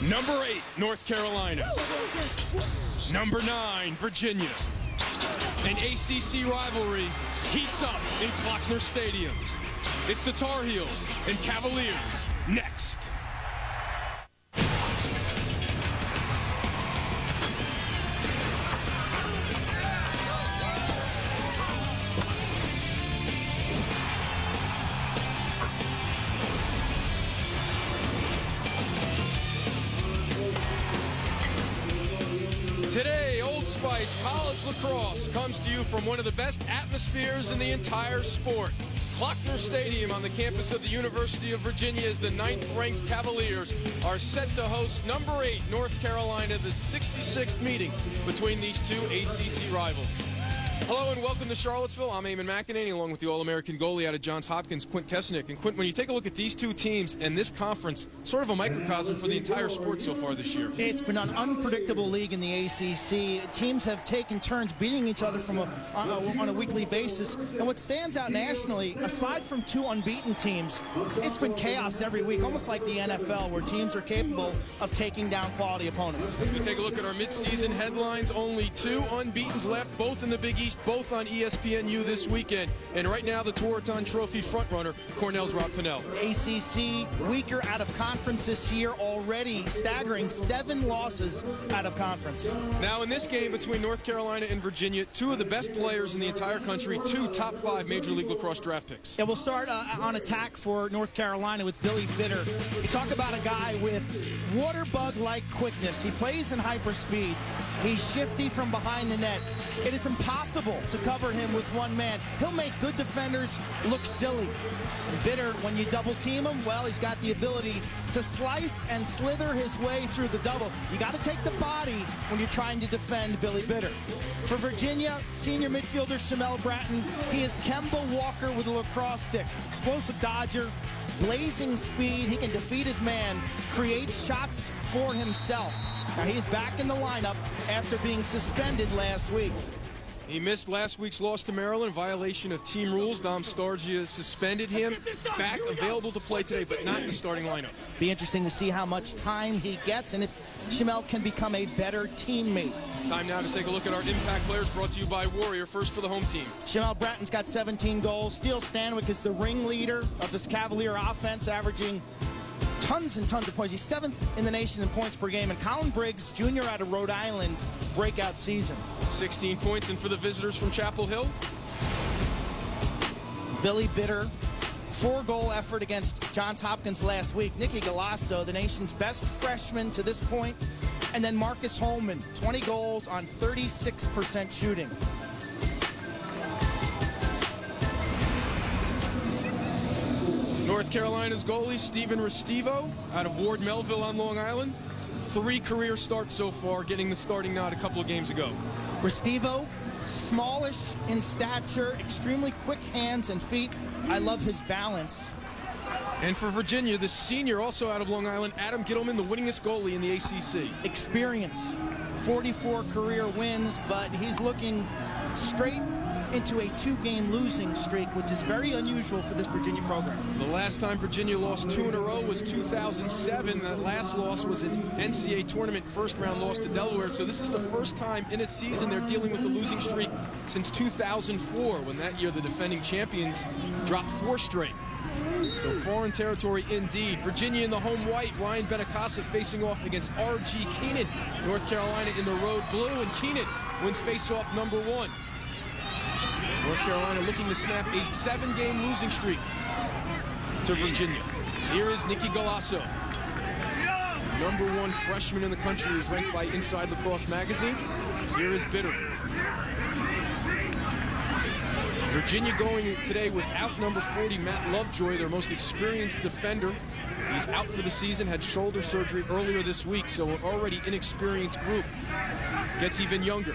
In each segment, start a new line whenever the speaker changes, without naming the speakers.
Number 8, North Carolina. Number 9, Virginia. An ACC rivalry heats up in Klockner Stadium. It's the Tar Heels and Cavaliers next. Today, Old Spice College Lacrosse comes to you from one of the best atmospheres in the entire sport. Klockner Stadium on the campus of the University of Virginia as the 9th-ranked Cavaliers are set to host number 8 North Carolina, the 66th meeting between these two ACC rivals. Hello and welcome to Charlottesville. I'm Eamon McEnany along with the All-American goalie out of Johns Hopkins, Quint Kesnick. And Quint, when you take a look at these two teams and this conference, sort of a microcosm for the entire sport so far this year.
It's been an unpredictable league in the ACC. Teams have taken turns beating each other on a weekly basis. And what stands out nationally, aside from two unbeaten teams, it's been chaos every week, almost like the NFL, where teams are capable of taking down quality opponents.
As we take a look at our midseason headlines, only 2 unbeatens left, both in the Big East, both on ESPNU this weekend. And right now, the Tewaaraton Trophy frontrunner, Cornell's Rob Pennell.
ACC weaker out of conference this year, already staggering 7 losses out of conference.
Now in this game between North Carolina and Virginia, 2 of the best players in the entire country, 2 top 5 Major League Lacrosse draft picks.
Yeah, we'll start on attack for North Carolina with Billy Bitter. You talk about a guy with water bug-like quickness. He plays in hyperspeed. He's shifty from behind the net. It is impossible to cover him with one man. He'll make good defenders look silly. And Bitter, when you double team him, well, he's got the ability to slice and slither his way through the double. You got to take the body when you're trying to defend Billy Bitter. For Virginia, senior midfielder Shamel Bratton, he is Kemba Walker with a lacrosse stick. Explosive dodger, blazing speed. He can defeat his man, creates shots for himself. Now he's back in the lineup after being suspended last week.
He missed last week's loss to Maryland in violation of team rules. Dom Stargia suspended him. Back, available to play today, but not in the starting lineup.
Be interesting to see how much time he gets and if Shamel can become a better teammate.
Time now to take a look at our impact players, brought to you by Warrior. First for the home team.
Shamel Bratton's got 17 goals. Steele Stanwyck is the ringleader of this Cavalier offense, averaging tons and tons of points. He's 7th in the nation in points per game. And Colin Briggs, Jr. out of Rhode Island, breakout season.
16 points. And for the visitors from Chapel Hill,
Billy Bitter, 4-goal effort against Johns Hopkins last week. Nicky Galasso, the nation's best freshman to this point. And then Marcus Holman, 20 goals on 36% shooting.
North Carolina's goalie, Stephen Restivo, out of Ward Melville on Long Island. 3 career starts so far, getting the starting nod a couple of games ago.
Restivo, smallish in stature, extremely quick hands and feet. I love his balance.
And for Virginia, the senior, also out of Long Island, Adam Gittleman, the winningest goalie in the ACC.
Experience, 44 career wins, but he's looking straight into a 2-game losing streak, which is very unusual for this Virginia program.
The last time Virginia lost 2 in a row was 2007. That last loss was an NCAA tournament first-round loss to Delaware. So this is the first time in a season they're dealing with a losing streak since 2004, when that year the defending champions dropped 4 straight. So foreign territory indeed. Virginia in the home white. Ryan Benacasa facing off against R.G. Keenan. North Carolina in the road blue, and Keenan wins face-off number 1. North Carolina looking to snap a 7-game losing streak to Virginia. Here is Nicky Galasso. Number 1 freshman in the country, is ranked by Inside Lacrosse magazine. Here is Bitter. Virginia going today without number 40, Matt Lovejoy, their most experienced defender. He's out for the season, had shoulder surgery earlier this week, so an already inexperienced group gets even younger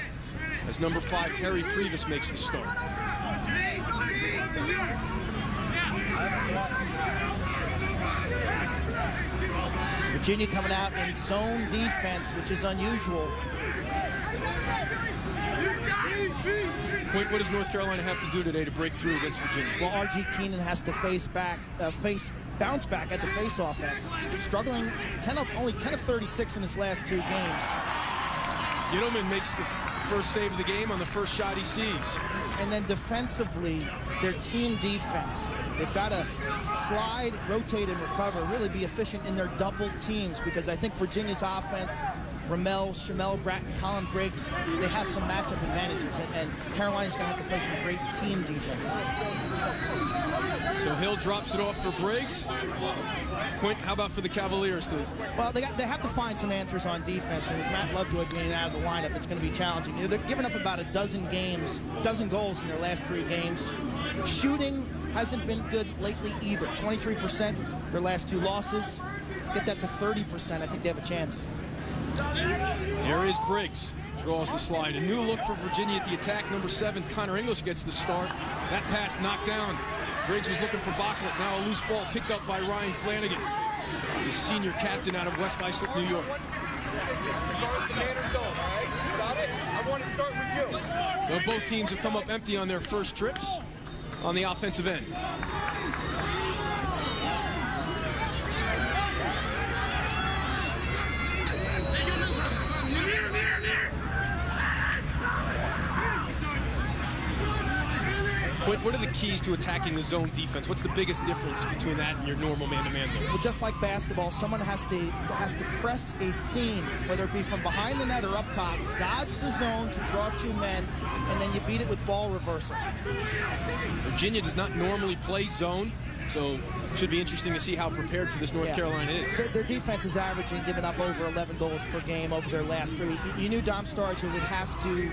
as number 5, Harry Previs, makes the start.
Virginia coming out in zone defense, which is unusual.
Quint, what does North Carolina have to do today to break through against Virginia?
Well, R.G. Keenan has to face bounce back at the face offense. Struggling, only 10 of 36 in his last 2 games.
Gittleman makes the first save of the game on the first shot he sees.
And then defensively, their team defense. They've got to slide, rotate, and recover, really be efficient in their double teams, because I think Virginia's offense, Ramel, Shamel, Bratton, Colin Briggs, they have some matchup advantages, and Carolina's going to have to play some great team defense.
So Hill drops it off for Briggs. Quint, how about for the Cavaliers?
Well, they have to find some answers on defense, and with Matt Lovejoy being out of the lineup, it's going to be challenging. They're giving up about a dozen goals in their last 3 games. Shooting hasn't been good lately either. 23% their last 2 losses. Get that to 30%, I think they have a chance.
Here is Briggs. Draws the slide. A new look for Virginia at the attack. Number 7, Connor English gets the start. That pass knocked down. Briggs was looking for Bachlet. Now a loose ball picked up by Ryan Flanagan, the senior captain out of West Islip, New York. So both teams have come up empty on their first trips on the offensive end. What are the keys to attacking the zone defense? What's the biggest difference between that and your normal man-to-man look?
Well, just like basketball, someone has to press a seam, whether it be from behind the net or up top, dodge the zone to draw 2 men, and then you beat it with ball reversal.
Virginia does not normally play zone, so it should be interesting to see how prepared for this North Carolina is.
Their defense is averaging, giving up over 11 goals per game over their last 3. You knew Dom Starcher would have to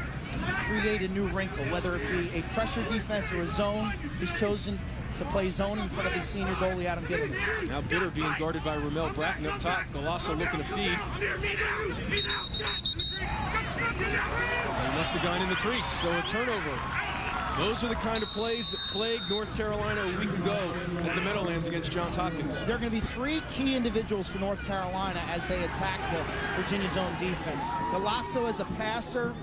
create a new wrinkle, whether it be a pressure defense or a zone. He's chosen to play zone in front of his senior goalie, Adam Gittleman.
Now Bitter being guarded by Ramel Bratton up top. Golasso looking to feed. He must have gone in the crease, so a turnover. Those are the kind of plays that plagued North Carolina a week ago at the Meadowlands against Johns Hopkins.
There are going to be 3 key individuals for North Carolina as they attack the Virginia zone defense. Golasso as a passer,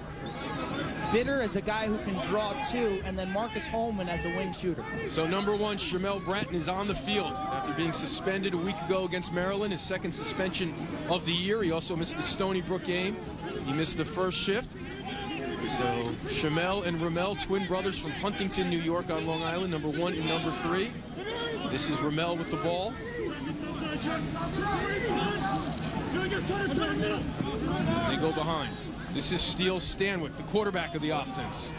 Bitter as a guy who can draw 2, and then Marcus Holman as a wing shooter.
So number 1, Shamel Bratton is on the field after being suspended a week ago against Maryland, his 2nd suspension of the year. He also missed the Stony Brook game. He missed the first shift. So Shamel and Ramel, twin brothers from Huntington, New York on Long Island, number 1 and number 3. This is Ramel with the ball. They go behind. This is Steele Stanwyck, the quarterback of the offense.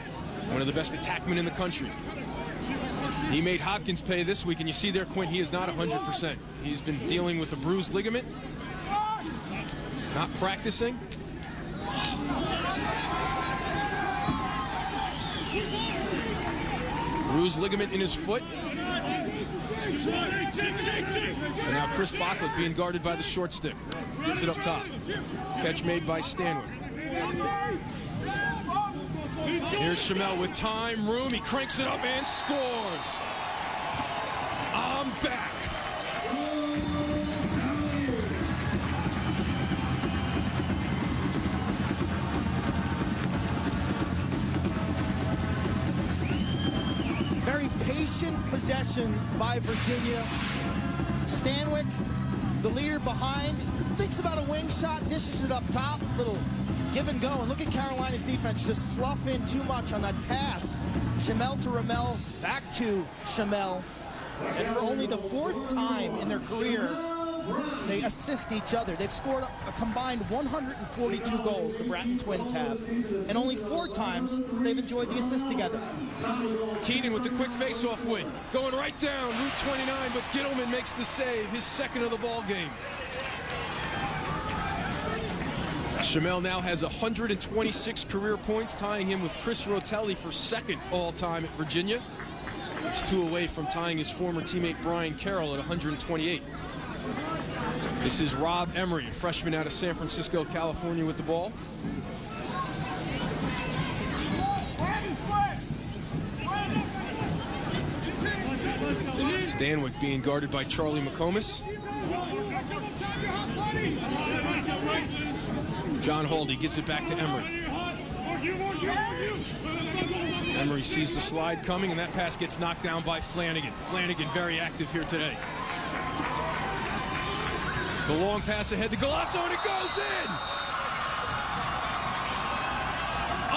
One of the best attackmen in the country. He made Hopkins pay this week, and you see there, Quint, he is not 100%. He's been dealing with a bruised ligament, not practicing. Bruised ligament in his foot. So now Chris Bachlet being guarded by the short stick. Gives it up top. Catch made by Stanwyck. Here's Shamel with time, room. He cranks it up and scores. I'm back.
Very patient possession by Virginia. Stanwyck, the leader behind, thinks about a wing shot, dishes it up top, little give and go. And look at Carolina's defense just slough in too much on that pass. Shamel to Ramel, back to Shamel. And for only the 4th time in their career, they assist each other. They've scored a combined 142 goals, the Bratton twins have. And only 4 times they've enjoyed the assist together.
Keenan with the quick face-off win. Going right down, Route 29, but Gittleman makes the save, his 2nd of the ball game. Shamel now has 126 career points, tying him with Chris Rotelli for 2nd all-time at Virginia. He's 2 away from tying his former teammate Brian Carroll at 128. This is Rob Emery, a freshman out of San Francisco, California, with the ball. Stanwyck being guarded by Charlie McComas. John Haldy gives it back to Emery. Emery sees the slide coming, and that pass gets knocked down by Flanagan. Flanagan very active here today. The long pass ahead to Golasso, and it goes in!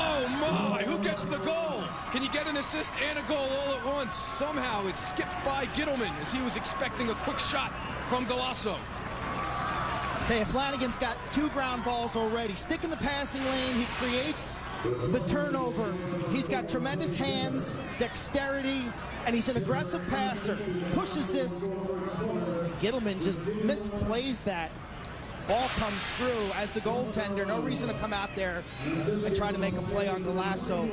Oh my, who gets the goal? Can you get an assist and a goal all at once? Somehow it skipped by Gittleman as he was expecting a quick shot from Golasso.
Taya Flanagan's got 2 ground balls already. Stick in the passing lane, he creates the turnover. He's got tremendous hands, dexterity, and he's an aggressive passer. Pushes this, and Gittleman just misplays that. Ball comes through as the goaltender. No reason to come out there and try to make a play on Golasso.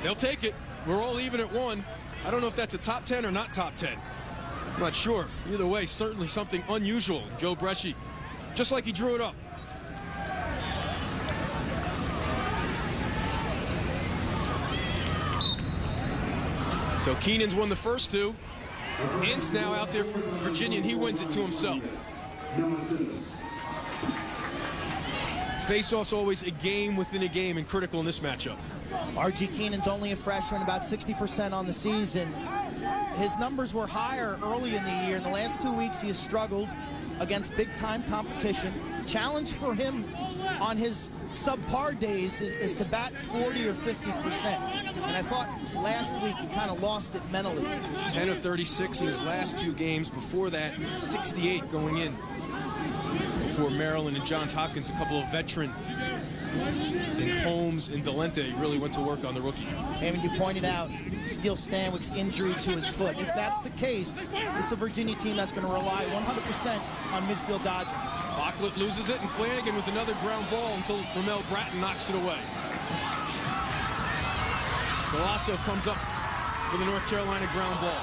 They'll take it. We're all even at 1. I don't know if that's a top 10 or not top 10. I'm not sure. Either way, certainly something unusual. Joe Bresci, just like he drew it up. So Keenan's won the first 2. Ince now out there for Virginia, and he wins it to himself. Face-off's always a game within a game and critical in this matchup.
R.G. Keenan's only a freshman, about 60% on the season. His numbers were higher early in the year. In the last 2 weeks, he has struggled against big-time competition. Challenge for him on his subpar days is to bat 40 or 50%. And I thought last week he kind of lost it mentally.
10 of 36 in his last 2 games. Before that, 68 going in. Before Maryland and Johns Hopkins, a couple of veteran in Holmes and Delente really went to work on the rookie.
And you pointed out Steele Stanwick's injury to his foot. If that's the case, this is a Virginia team that's going to rely 100% on midfield dodging.
Locklet loses it, and Flanagan with another ground ball until Ramel Bratton knocks it away. Golasso comes up for the North Carolina ground ball.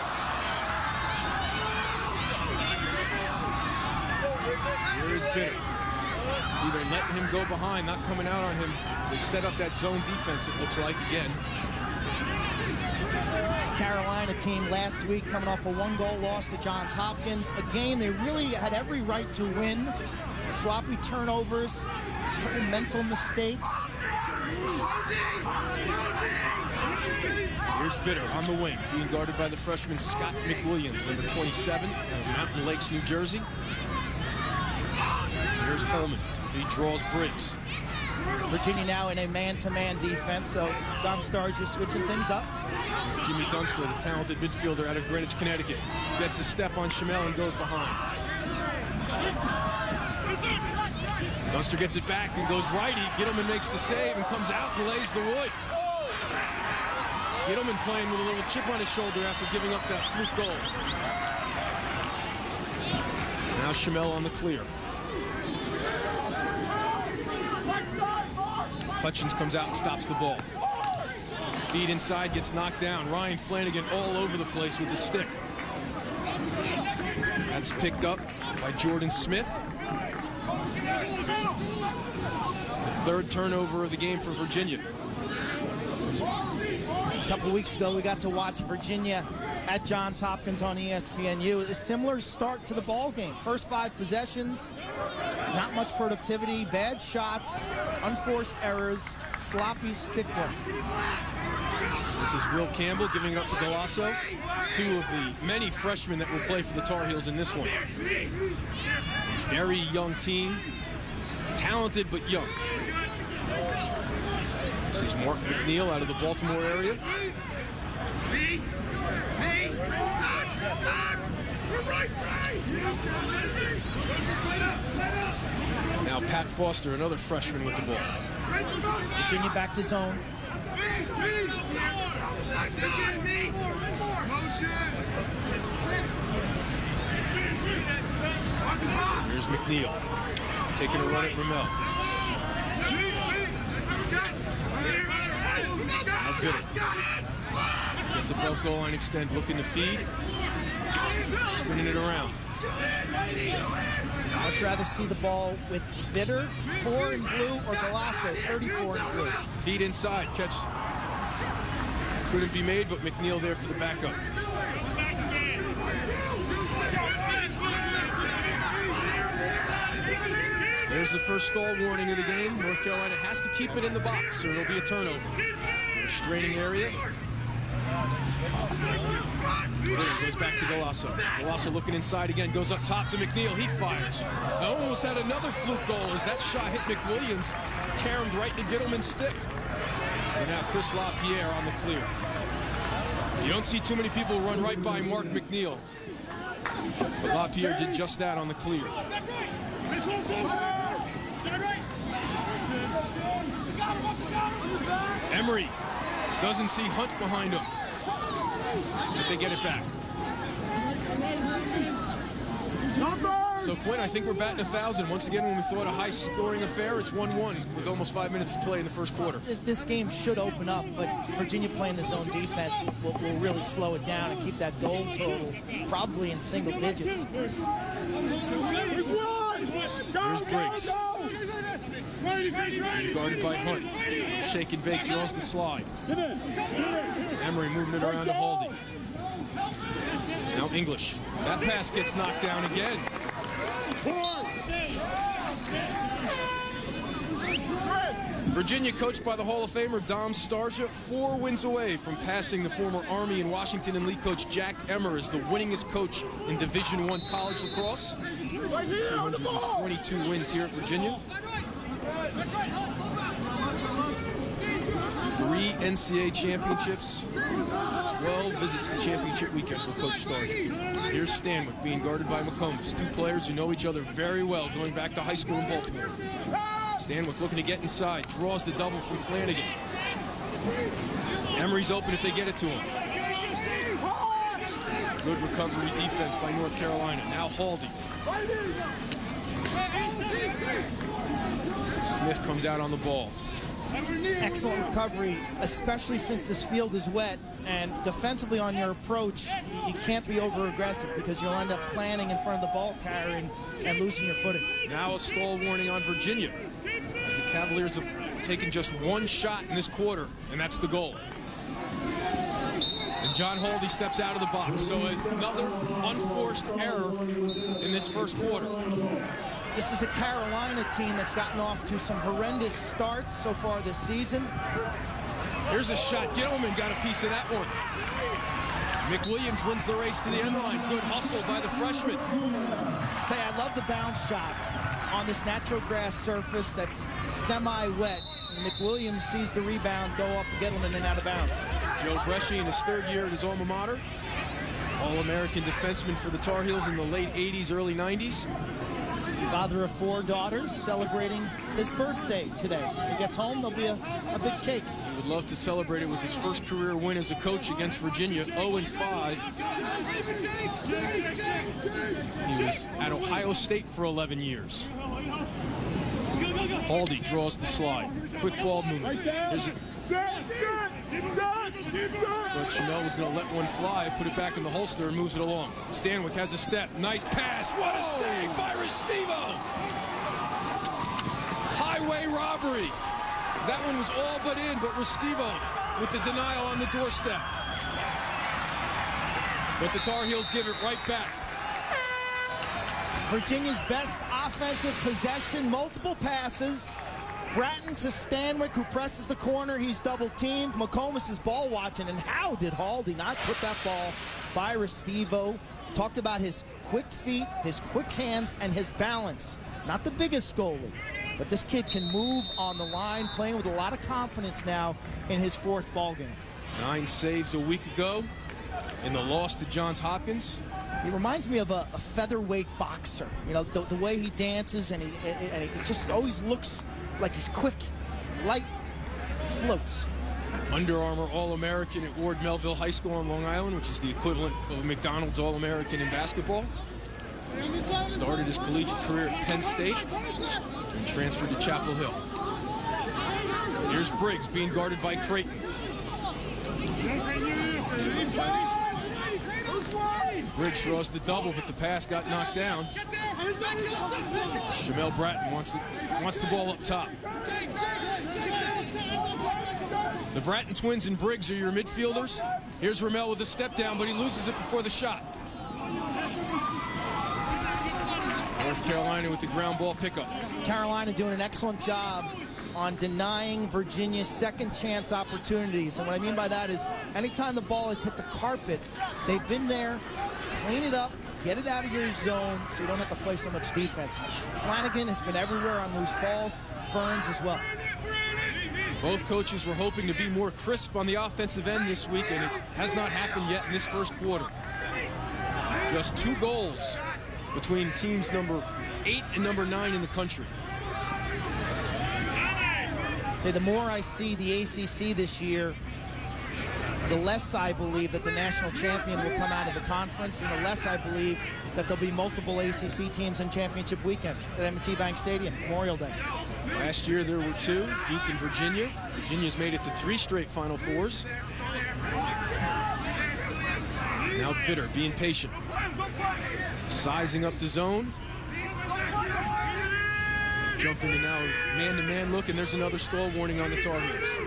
Here is Bitter. See, they're letting him go behind, not coming out on him. They set up that zone defense, it looks like, again.
It's a Carolina team last week coming off a 1-goal loss to Johns Hopkins. A game they really had every right to win. Sloppy turnovers, a couple mental mistakes.
Here's Bitter on the wing, being guarded by the freshman Scott McWilliams, number 27, out of Mountain Lakes, New Jersey. Here's Holman. He draws Briggs.
Virginia now in a man-to-man defense, so Dom Star's just switching things up.
Jimmy Dunster, the talented midfielder out of Greenwich, Connecticut, gets a step on Chamel and goes behind. Dunster gets it back and goes righty. Gittleman makes the save and comes out and lays the wood. Gittleman playing with a little chip on his shoulder after giving up that fluke goal. Now Chamel on the clear. Hutchins comes out and stops the ball. Feed inside, gets knocked down. Ryan Flanagan all over the place with the stick. That's picked up by Jordan Smith. The 3rd turnover of the game for Virginia.
A couple of weeks ago, we got to watch Virginia at Johns Hopkins on ESPNU. A similar start to the ball game. First 5 possessions, not much productivity, bad shots, unforced errors, sloppy stick work.
This is Will Campbell giving it up to Golasso. 2 of the many freshmen that will play for the Tar Heels in this one. Very young team, talented but young. This is Mark McNeil out of the Baltimore area. Now Pat Foster, another freshman with the ball.
Virginia back to zone.
Here's McNeil taking a run at Ramel. Now Bitter gets above goal line extend, looking to feed, spinning it around.
I'd rather see the ball with Bitter, 4 in blue, or Golasso, 34 in blue.
Feed inside, catch couldn't be made, but McNeil there for the backup. There's the first stall warning of the game. North Carolina has to keep it in the box or it'll be a turnover. Restraining area. Goes back to Golasso. Golasso looking inside again, goes up top to McNeil. He fires. Almost had another fluke goal as that shot hit McWilliams, caromed right to Gittleman's stick. So now Chris LaPierre on the clear. You don't see too many people run right by Mark McNeil. But LaPierre did just that on the clear. Emery doesn't see Hunt behind him. But they get it back. So, Quinn, I think we're batting 1,000. Once again, when we thought a high-scoring affair, it's 1-1 with almost 5 minutes to play in the first quarter.
This game should open up, but Virginia playing the zone defense will really slow it down and keep that goal total probably in single digits.
Here's Briggs. Guarded by Hunt. Shake and bake, draws the slide. Emery moving it around to Haldy. Now English. That pass gets knocked down again. Virginia, coached by the Hall of Famer Dom Starsia, 4 wins away from passing the former Army and Washington and Lee coach Jack Emmer as the winningest coach in Division I college lacrosse. 222 wins here at Virginia. 3 NCAA championships, 12 visits to championship weekend for Coach Starsia. Here's Stanwyck being guarded by McCombs. 2 players who know each other very well, going back to high school in Baltimore. Stanwyck looking to get inside, draws the double from Flanagan. Emery's open if they get it to him. Good recovery defense by North Carolina. Now Haldy. Smith comes out on the ball.
Excellent recovery, especially since this field is wet, and defensively on your approach, you can't be over-aggressive because you'll end up planning in front of the ball carrier and losing your footing.
Now a stall warning on Virginia, as the Cavaliers have taken just 1 shot in this quarter, and that's the goal. And John Haldy steps out of the box, so another unforced error in this first quarter.
This is a Carolina team that's gotten off to some horrendous starts so far this season.
Here's a shot. Gittleman got a piece of that one. McWilliams wins the race to the end line. Good hustle by the freshman.
I love the bounce shot on this natural grass surface that's semi-wet. McWilliams sees the rebound go off of Gittleman and out of bounds.
Joe Bresci in his 3rd year at his alma mater. All-American defenseman for the Tar Heels in the late 80s, early 90s.
Father of 4 daughters, celebrating his birthday today. He gets home, there'll be a big cake.
He would love to celebrate it with his first career win as a coach against Virginia, 0-5. He was at Ohio State for 11 years. Haldy draws the slide. Quick ball movement. But Chanel was going to let one fly, put it back in the holster, and moves it along. Stanwyck has a step. Nice pass. What a save by Restivo. Highway robbery. That one was all but in, but Restivo with the denial on the doorstep. But the Tar Heels give it right back.
Virginia's best offensive possession, multiple passes. Bratton to Stanwyck, who presses the corner. He's double-teamed. McComas is ball watching, and how did Haldy not put that ball by Restivo? Talked about his quick feet, his quick hands, and his balance. Not the biggest goalie, but this kid can move on the line, playing with a lot of confidence now in his 4th ball game.
9 saves a week ago in the loss to Johns Hopkins.
He reminds me of a featherweight boxer. You know, the way he dances, and he just always looks like he's quick, light, floats.
Under Armour All-American at Ward Melville High School on Long Island, which is the equivalent of a McDonald's All-American in basketball. Started his collegiate career at Penn State and transferred to Chapel Hill. Here's Briggs being guarded by Creighton. Briggs draws the double, but the pass got knocked down. Shamel Bratton wants the ball up top. The Bratton twins and Briggs are your midfielders. Here's Ramel with a step down, but he loses it before the shot. North Carolina with the ground ball pickup.
Carolina doing an excellent job on denying Virginia's second chance opportunities. And what I mean by that is anytime the ball has hit the carpet, they've been there, clean it up, get it out of your zone so you don't have to play so much defense. Flanagan has been everywhere on loose balls, Burns as well.
Both coaches were hoping to be more crisp on the offensive end this week, and it has not happened yet in this first quarter. Just 2 goals between teams number 8 and number 9 in the country.
The more I see the ACC this year, the less I believe that the national champion will come out of the conference, and the less I believe that there'll be multiple ACC teams in championship weekend at M&T Bank Stadium, Memorial Day.
Last year there were 2, Duke and Virginia. Virginia's made it to 3 straight Final Fours. Now Bitter, being patient. Sizing up the zone. Jumping in now, man-to-man look, and there's another stall warning on the Tar Heels.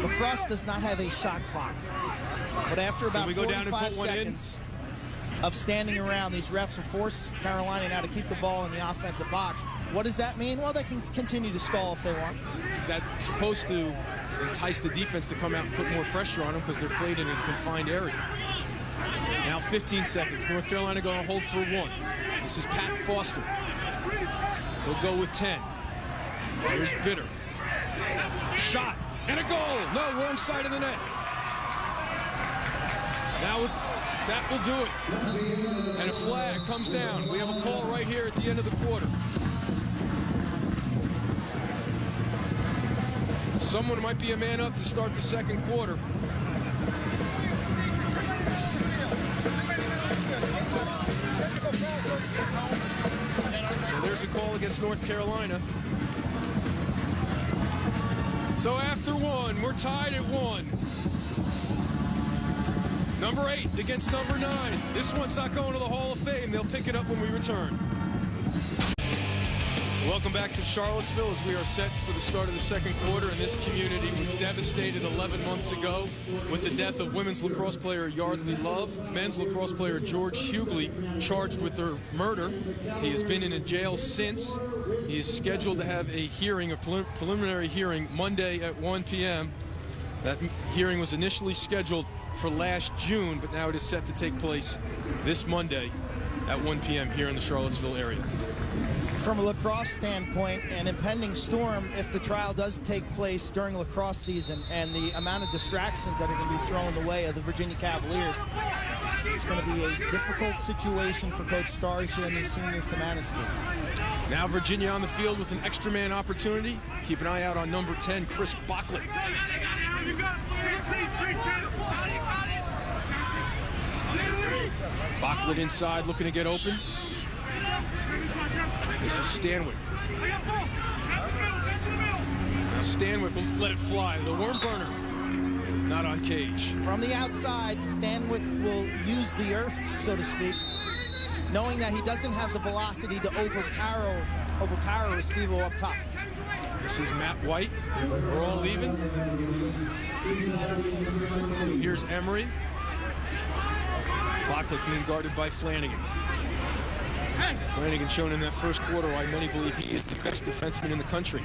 Lacrosse does not have a shot clock. But after about 45 seconds of standing around, these refs will force Carolina now to keep the ball in the offensive box. What does that mean? Well, they can continue to stall if they want. That's
supposed to entice the defense to come out and put more pressure on them because they're played in a confined area. Now 15 seconds. North Carolina going to hold for 1. This is Pat Foster. He'll go with 10. Here's Bitter. Shot and a goal. No, wrong side of the net. Now with that will do it. And a flag comes down. We have a call right here at the end of the quarter. Someone might be a man up to start the second quarter. So there's a call against North Carolina. So after 1, we're tied at 1. Number 8 against number 9. This one's not going to the Hall of Fame. They'll pick it up when we return. Welcome back to Charlottesville as we are set for the start of the second quarter. And this community was devastated 11 months ago with the death of women's lacrosse player Yardley Love, men's lacrosse player George Hughley, charged with their murder. He has been in a jail since. He is scheduled to have a hearing, a preliminary hearing, Monday at 1 p.m. That hearing was initially scheduled for last June, but now it is set to take place this Monday at 1 p.m. here in the Charlottesville area.
From a lacrosse standpoint, an impending storm, if the trial does take place during lacrosse season, and the amount of distractions that are going to be thrown the way of the Virginia Cavaliers, it's going to be a difficult situation for Coach Starisha and his seniors to manage through.
Now Virginia on the field with an extra man opportunity. Keep an eye out on number 10, Chris Bocklett. Bocklett inside looking to get open. This is Stanwyck. Now Stanwyck will let it fly. The worm burner, not on cage.
From the outside, Stanwyck will use the earth, so to speak, knowing that he doesn't have the velocity to overpower Estevo up top.
This is Matt White. We're all leaving. So here's Emery. Bocklett being guarded by Flanagan. Flanagan shown in that first quarter why many believe he is the best defenseman in the country.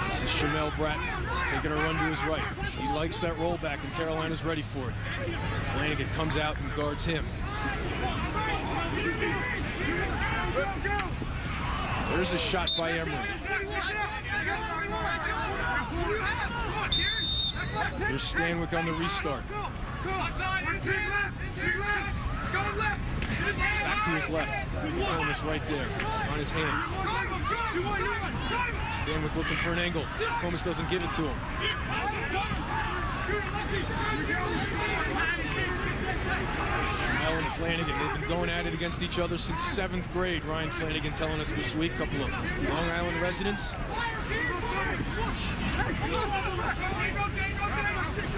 This is Shamel Bratt taking a run to his right. He likes that rollback, and Carolina's ready for it. Flanagan comes out and guards him. There's a shot by Emery. There's Stanwyck on the restart. Back to his left. Comas right there on his hands. Stanwyck looking for an angle. Comas doesn't give it to him. Schnell and Flanagan, they've been going at it against each other since 7th grade. Ryan Flanagan telling us this week, a couple of Long Island residents.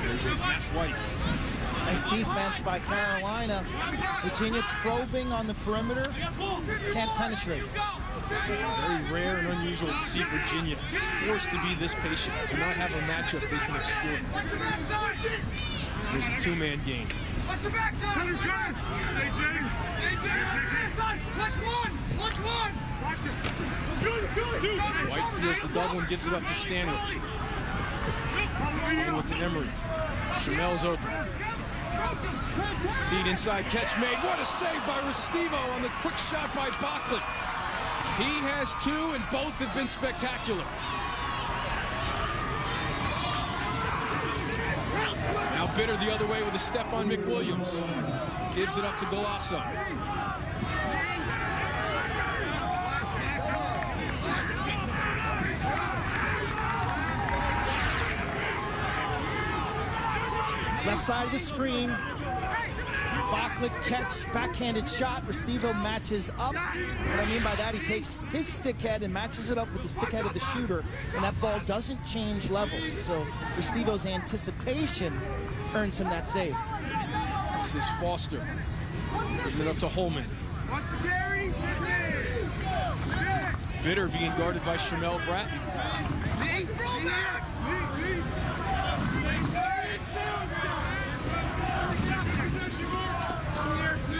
There's Matt White.
Nice defense by Carolina. Virginia probing on the perimeter. Can't penetrate.
Very rare and unusual to see Virginia forced to be this patient, to not have a matchup they can exploit. Here's the two-man game.
Watch the backside.
White feels the double and gives it up to Stanley. Stanley to Emery. Chamel's open. Feed inside, catch made. What a save by Restivo on the quick shot by Bockley. He has two, and both have been spectacular. Now Bitter the other way with a step on McWilliams. Gives it up to Golasso.
Left side of the screen. Bockley catch, backhanded shot. Restivo matches up. What I mean by that, he takes his stick head and matches it up with the stick head of the shooter, and that ball doesn't change levels. So Restivo's anticipation earns him that save.
This is Foster. Giving it up to Holman. Bitter being guarded by Chamel Bratton.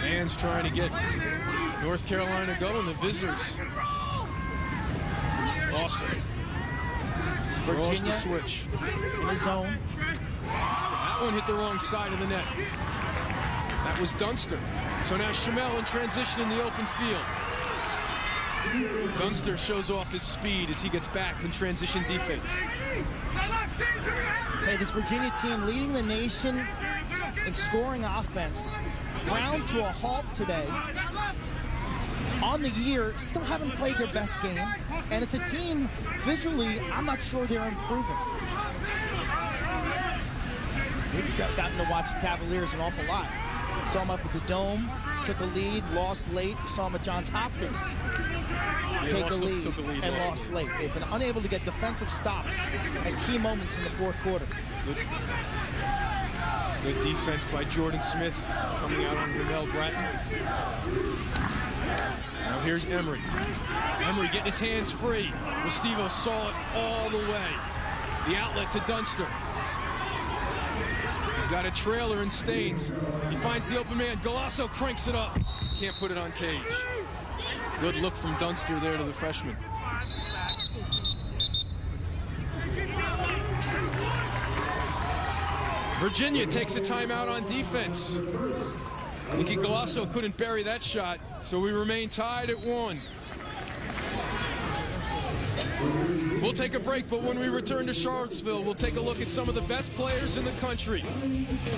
Fans trying to get North Carolina going, the visitors. Foster. Draws the switch.
In the zone.
That one hit the wrong side of the net. That was Dunster. So now Chamel in transition in the open field. Dunster shows off his speed as he gets back in transition defense.
Okay, this Virginia team leading the nation in scoring offense. Ground to a halt today. On the year, still haven't played their best game. And it's a team, visually, I'm not sure they're improving. We've gotten to watch the Cavaliers an awful lot. Saw them up at the Dome, took a lead, lost late. Saw them at Johns Hopkins. Take a lead and lost late. They've been unable to get defensive stops at key moments in the fourth quarter.
Good defense by Jordan Smith coming out on Ramel Bratton. Now here's Emery. Emery getting his hands free. Restivo saw it all the way. The outlet to Dunster. He's got a trailer in Staines. He finds the open man. Golasso cranks it up. Can't put it on cage. Good look from Dunster there to the freshman. Virginia takes a timeout on defense. Nicky Golasso couldn't bury that shot, so we remain tied at 1. We'll take a break, but when we return to Charlottesville, we'll take a look at some of the best players in the country.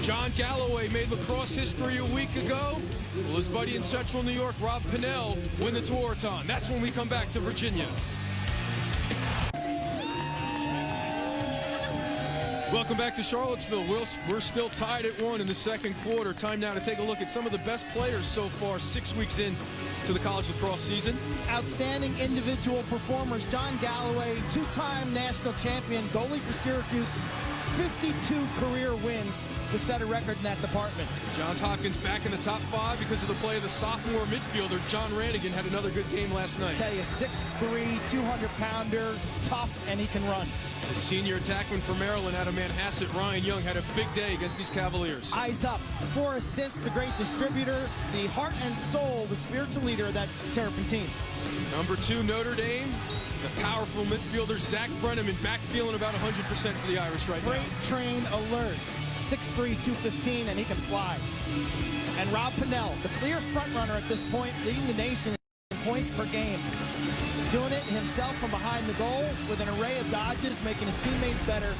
John Galloway made lacrosse history a week ago. Will his buddy in Central New York, Rob Pennell, win the Tewaaraton? That's when we come back to Virginia. Welcome back to Charlottesville. We're still tied at 1 in the second quarter. Time now to take a look at some of the best players so far 6 weeks in to the college lacrosse season.
Outstanding individual performers. John Galloway, two-time national champion, goalie for Syracuse, 52 career wins to set a record in that department.
Johns Hopkins back in the top 5 because of the play of the sophomore midfielder. John Rannigan had another good game last night.
I tell you, 6'3", 200-pounder, tough, and he can run.
The senior attackman for Maryland out of Manhasset, Ryan Young, had a big day against these Cavaliers.
Eyes up, 4 assists, the great distributor, the heart and soul, the spiritual leader of that Terrapin team.
Number 2, Notre Dame, the powerful midfielder Zach Brenneman, back feeling about 100% for the Irish right now.
Freight train alert, 6'3", 215, and he can fly. And Rob Pennell, the clear front runner at this point, leading the nation in points per game. Doing it himself from behind the goal with an array of dodges, making his teammates better.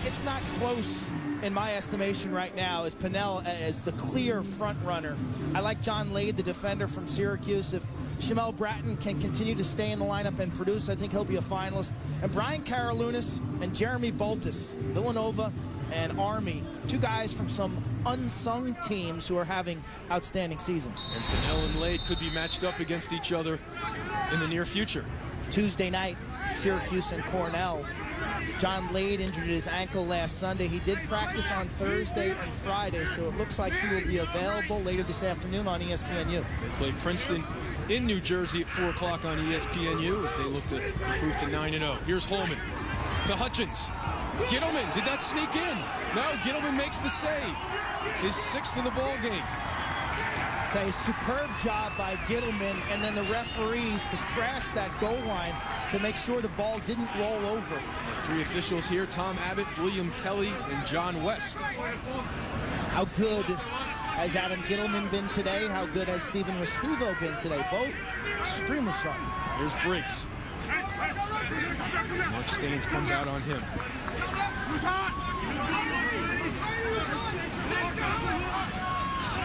It's not close in my estimation right now as Pennell as the clear front runner. I like John Lade, the defender from Syracuse. If Chamel Bratton can continue to stay in the lineup and produce, I think he'll be a finalist. And Brian Karalunas and Jeremy Boltis, Villanova and Army, 2 guys from some unsung teams who are having outstanding seasons.
And Pennell and Lade could be matched up against each other in the near future.
Tuesday night, Syracuse and Cornell. John Lade injured his ankle last Sunday. He did practice on Thursday and Friday, so it looks like he will be available later this afternoon on ESPNU.
They play Princeton in New Jersey at 4 o'clock on ESPNU as they look to improve to 9-0. Here's Holman to Hutchins. Gittleman, did that sneak in? No, Gittleman makes the save. His 6th of the ball game.
It's a superb job by Gittleman, and then the referees to crash that goal line to make sure the ball didn't roll over.
3 officials here, Tom Abbott, William Kelly, and John West.
How good has Adam Gittleman been today? How good has Steven Restivo been today? Both extremely sharp.
Here's Briggs. Mark Staines comes out on him.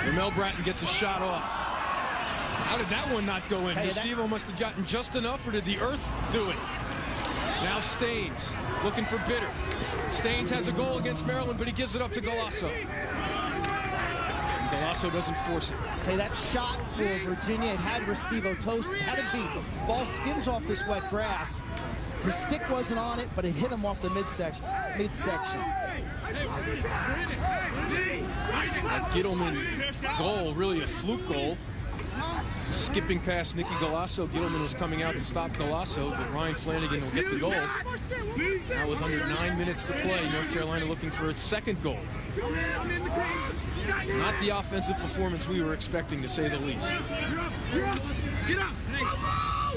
Ramel Bratton gets a shot off. How did that one not go in? Restivo must have gotten just enough, or did the earth do it? Now Staines looking for Bitter. Staines has a goal against Maryland, but he gives it up to Galasso. And Galasso doesn't force it.
Okay, that shot for Virginia, it had Restivo toasted. Had it beat. Ball skims off this wet grass. His stick wasn't on it, but it hit him off the midsection.
That Gittleman goal, really a fluke goal. Skipping past Nicky Galasso. Gittleman was coming out to stop Galasso, but Ryan Flanagan will get the goal. Now with under 9 minutes to play, North Carolina looking for its 2nd goal. Not the offensive performance we were expecting, to say the least.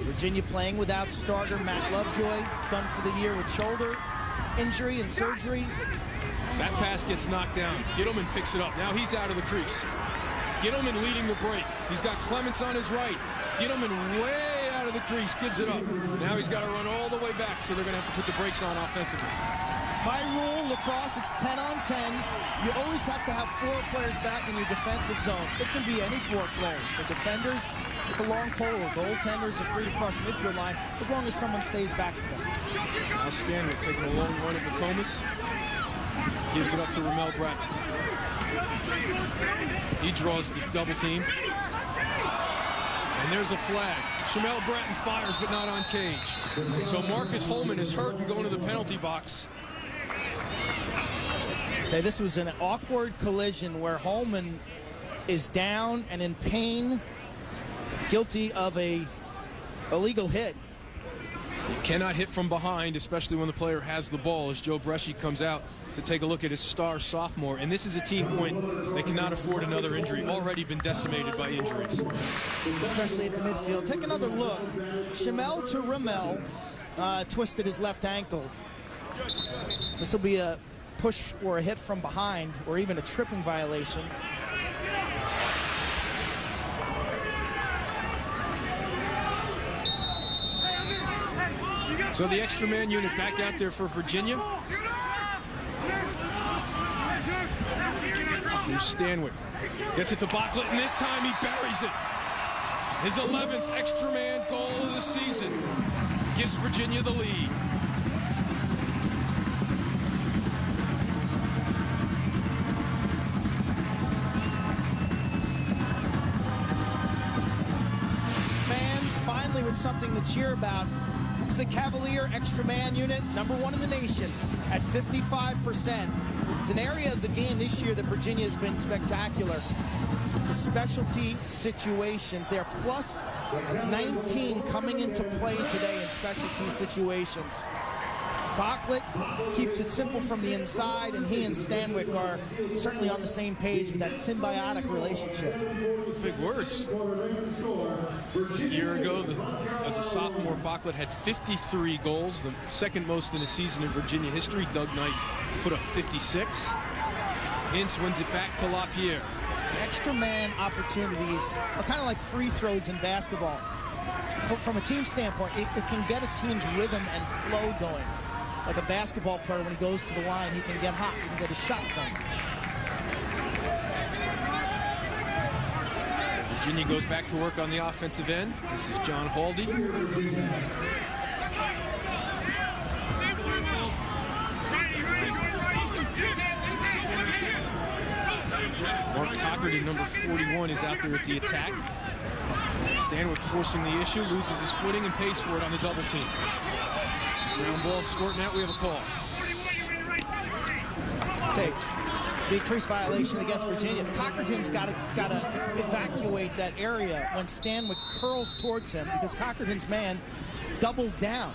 Virginia playing without starter Matt Lovejoy, done for the year with shoulder injury and surgery.
That pass gets knocked down. Gittleman picks it up. Now he's out of the crease. Gittleman leading the break. He's got Clements on his right. Gittleman way out of the crease, gives it up. Now he's got to run all the way back, so they're going to have to put the brakes on offensively.
By rule, lacrosse, it's 10 on 10. You always have to have 4 players back in your defensive zone. It can be any 4 players. The defenders with the long pole or goaltenders are free to cross the midfield line as long as someone stays back for them.
Now Stanwick taking a long run at McComas. Gives it up to Ramel Bratton. He draws the double team. And there's a flag. Shamel Bratton fires, but not on cage. So Marcus Holman is hurt and going to the penalty box.
Say this was an awkward collision where Holman is down and in pain, guilty of a illegal hit.
You cannot hit from behind, especially when the player has the ball, as Joe Bresci comes out to take a look at his star sophomore. And this is a team point that cannot afford another injury. Already been decimated by injuries.
Especially at the midfield. Take another look. Shamel to Ramel twisted his left ankle. This will be a push or a hit from behind, or even a tripping violation.
So the extra man unit back out there for Virginia. Here's Stanwick. Gets it to Bocklett, and this time he buries it. His 11th extra man goal of the season gives Virginia the lead.
Fans finally with something to cheer about. It's the Cavalier extra man unit, #1 in the nation at 55%. It's an area of the game this year that Virginia has been spectacular. The specialty situations, they're plus 19 coming into play today in specialty situations. Bocklett keeps it simple from the inside, and he and Stanwick are certainly on the same page with that symbiotic relationship.
Big words. A year ago, as a sophomore, Bocklett had 53 goals, the second most in a season in Virginia history. Doug Knight put up 56. Ince wins it back to LaPierre.
Extra man opportunities are kind of like free throws in basketball. From a team standpoint, it can get a team's rhythm and flow going. Like a basketball player, when he goes to the line, he can get hot, he can get a shot going.
Virginia goes back to work on the offensive end. This is John Haldy. Mark Cochran, number 41, is out there at the attack. Stanwick forcing the issue, loses his footing, and pays for it on the double team. Ground ball squirting out. We have a call.
Take the increased violation against Virginia. Cochran's got to evacuate that area when Stanwick curls towards him, because Cochran's man doubled down.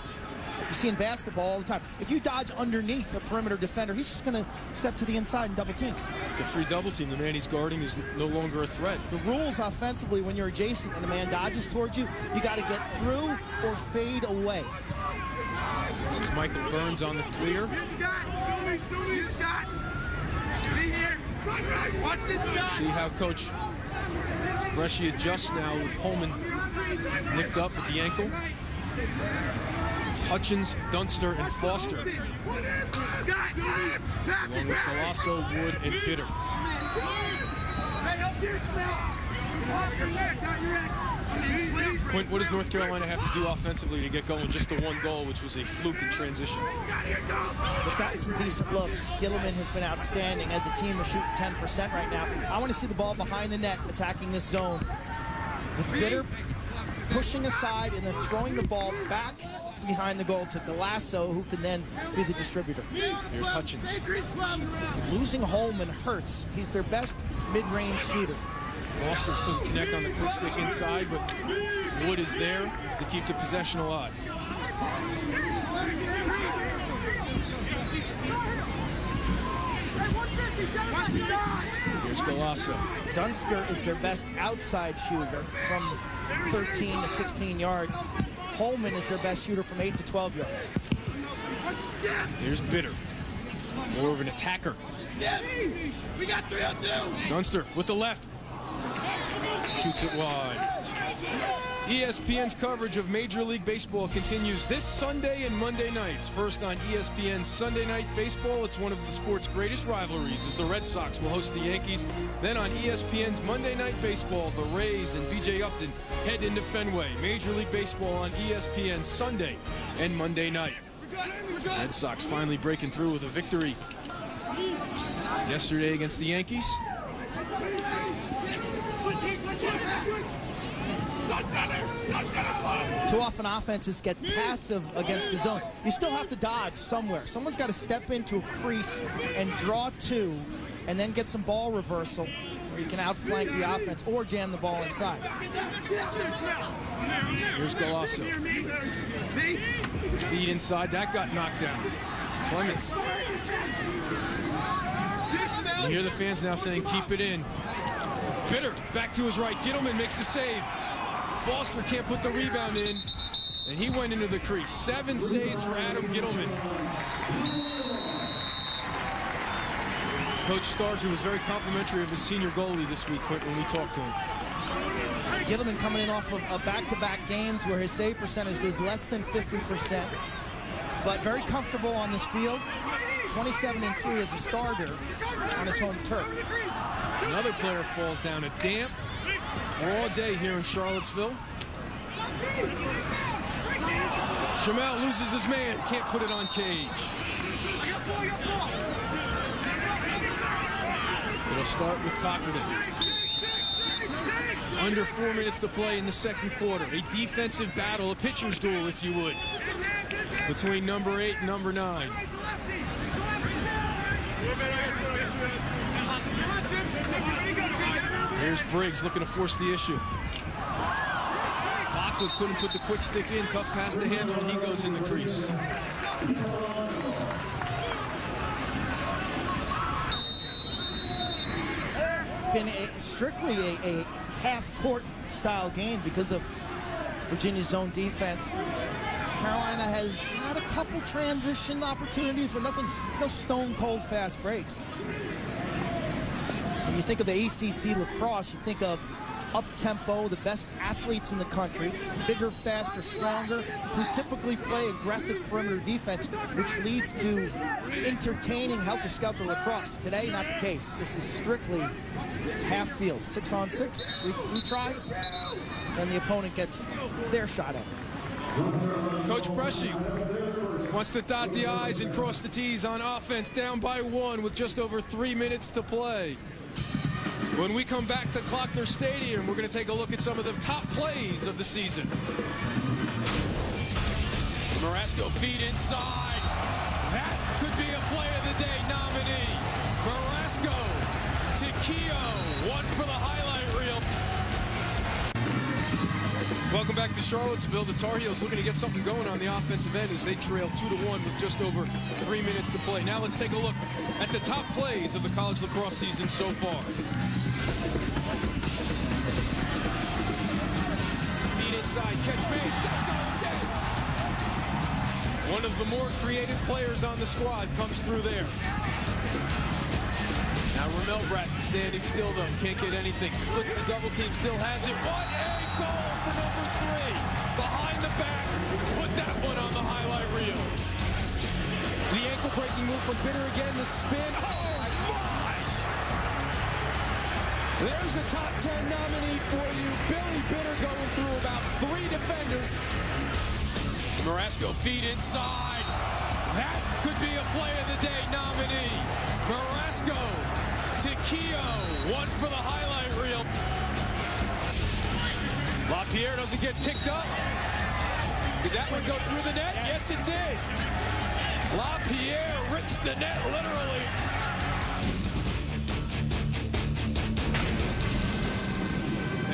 like you see in basketball all the time. If you dodge underneath a perimeter defender, he's just going to step to the inside and double team.
It's a free double team. The man he's guarding is no longer a threat.
The rules offensively, when you're adjacent and a man dodges towards you, you got to get through or fade away.
This is Michael Burns on the clear. See how Coach Bresci adjusts now with Holman nicked up at the ankle. It's Hutchins, Dunster, and Foster, along with Galasso, Wood, and Bitter. Quint, what does North Carolina have to do offensively to get going? Just the one goal, which was a fluke in transition.
They've gotten some decent looks. Gilliman has been outstanding as a team. They're shooting 10% right now. I want to see the ball behind the net attacking this zone, with Bitter pushing aside and then throwing the ball back behind the goal to Galasso, who can then be the distributor.
Here's Hutchins.
Losing Holman hurts. He's their best mid-range shooter.
Foster couldn't connect on the quick stick inside, but Wood is there to keep the possession alive. Here's Galasso.
Dunster is their best outside shooter from 13 to 16 yards. Holman is their best shooter from 8 to 12 yards.
Here's Bitter. More of an attacker.
We got 3-on-2.
Dunster with the left. Shoots it wide. ESPN's coverage of Major League Baseball continues this Sunday and Monday nights. First on ESPN's Sunday Night Baseball, it's one of the sport's greatest rivalries as the Red Sox will host the Yankees. Then on ESPN's Monday Night Baseball, the Rays and B.J. Upton head into Fenway. Major League Baseball on ESPN Sunday and Monday night. Red Sox finally breaking through with a victory yesterday against the Yankees.
Too often offenses get passive against the zone. You still have to dodge somewhere. Someone's got to step into a crease and draw two and then get some ball reversal where you can outflank the offense or jam the ball inside.
Here's Galasso. Feed inside. That got knocked down. Clements. You hear the fans now saying, keep it in. Bitter back to his right. Gittleman makes the save. Foster can't put the rebound in, and he went into the crease. 7 saves for Adam Gittleman. Coach Starcher was very complimentary of his senior goalie this week when we talked to him.
Gittleman coming in off of back-to-back games where his save percentage was less than 50%, but very comfortable on this field. 27-3 as a starter on his home turf.
Another player falls down. A damp, raw day here in Charlottesville. Chamel loses his man. Can't put it on cage. It'll start with Cochran. Under 4 minutes to play in the second quarter. A defensive battle, a pitcher's duel, if you would, between number 8 and number 9. Here's Briggs looking to force the issue. Lockwood couldn't put the quick stick in. Tough pass to handle, and he goes in the crease.
Been strictly a half-court style game because of Virginia's zone defense. Carolina has had a couple transition opportunities, but no stone-cold fast breaks. When you think of the ACC lacrosse, you think of up-tempo, the best athletes in the country, bigger, faster, stronger, who typically play aggressive perimeter defense, which leads to entertaining helter-skelter lacrosse. Today, not the case. This is strictly half field, 6-on-6. We try, then the opponent gets their shot at it.
Coach Bresci wants to dot the I's and cross the T's on offense, down by 1 with just over 3 minutes to play. When we come back to Klockner Stadium, we're going to take a look at some of the top plays of the season. Marasco feed inside. That could be a play of the day nominee. Marasco to Keogh. One for the highlight reel. Welcome back to Charlottesville. The Tar Heels looking to get something going on the offensive end as they trail 2-1 with just over 3 minutes to play. Now let's take a look at the top plays of the college lacrosse season so far. Feed inside, catch made, Desco dead. One of the more creative players on the squad comes through there. Now Romelbrat standing still though, can't get anything. Splits the double team, still has it. What a goal for number 3. Behind the back, put that one on the highlight reel. The ankle breaking move from Bitter again, the spin. Oh my gosh! There's a top 10 nominee for you. Billy Bitter going through about 3 defenders. Marasco feed inside. That could be a play of the day nominee. Marasco to Keogh, one for the highlight reel. LaPierre doesn't get picked up. Did that one go through the net? Yes, it did. LaPierre rips the net, literally.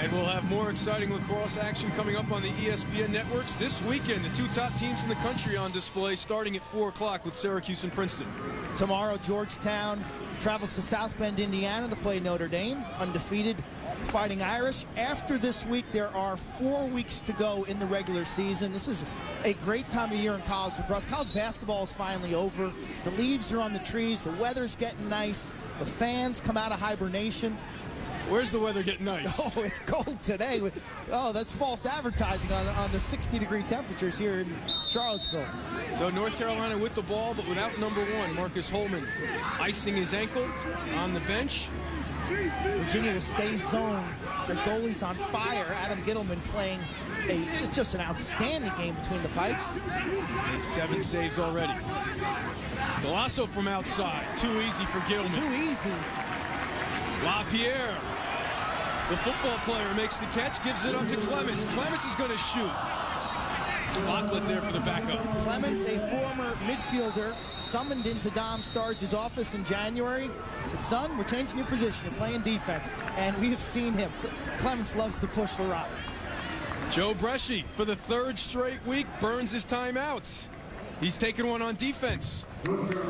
And we'll have more exciting lacrosse action coming up on the ESPN networks this weekend. The 2 top teams in the country on display starting at 4 o'clock with Syracuse and Princeton.
Tomorrow, Georgetown travels to South Bend, Indiana to play Notre Dame, undefeated Fighting Irish. After this week, there are 4 weeks to go in the regular season. This is a great time of year in college lacrosse. College basketball is finally over. The leaves are on the trees. The weather's getting nice. The fans come out of hibernation.
Where's the weather getting nice?
Oh, it's cold today. Oh, that's false advertising on the 60-degree temperatures here in Charlottesville.
So North Carolina with the ball, but without number 1, Marcus Holman, icing his ankle on the bench.
Virginia will stay zone. Their goalie's on fire. Adam Gittleman playing just an outstanding game between the pipes.
Made 7 saves already. Golasso from outside. Too easy for Gittleman.
Too easy.
LaPierre, the football player, makes the catch, gives it up to Clemens. Clemens is going to shoot. Locklet there for the backup.
Clemens, a former midfielder, summoned into Dom Star's office in January. Said, son, we're changing your position. You're playing defense. And we have seen him. Clemens loves to push the rock.
Joe Bresci, for the 3rd straight week, burns his timeouts. He's taken one on defense.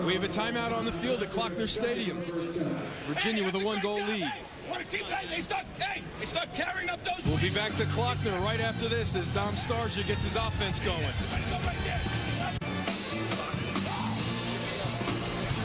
We have a timeout on the field at Klockner Stadium. Virginia with a 1-goal lead.
They start carrying up those.
We'll be back to Klockner right after this as Dom Starja gets his offense going.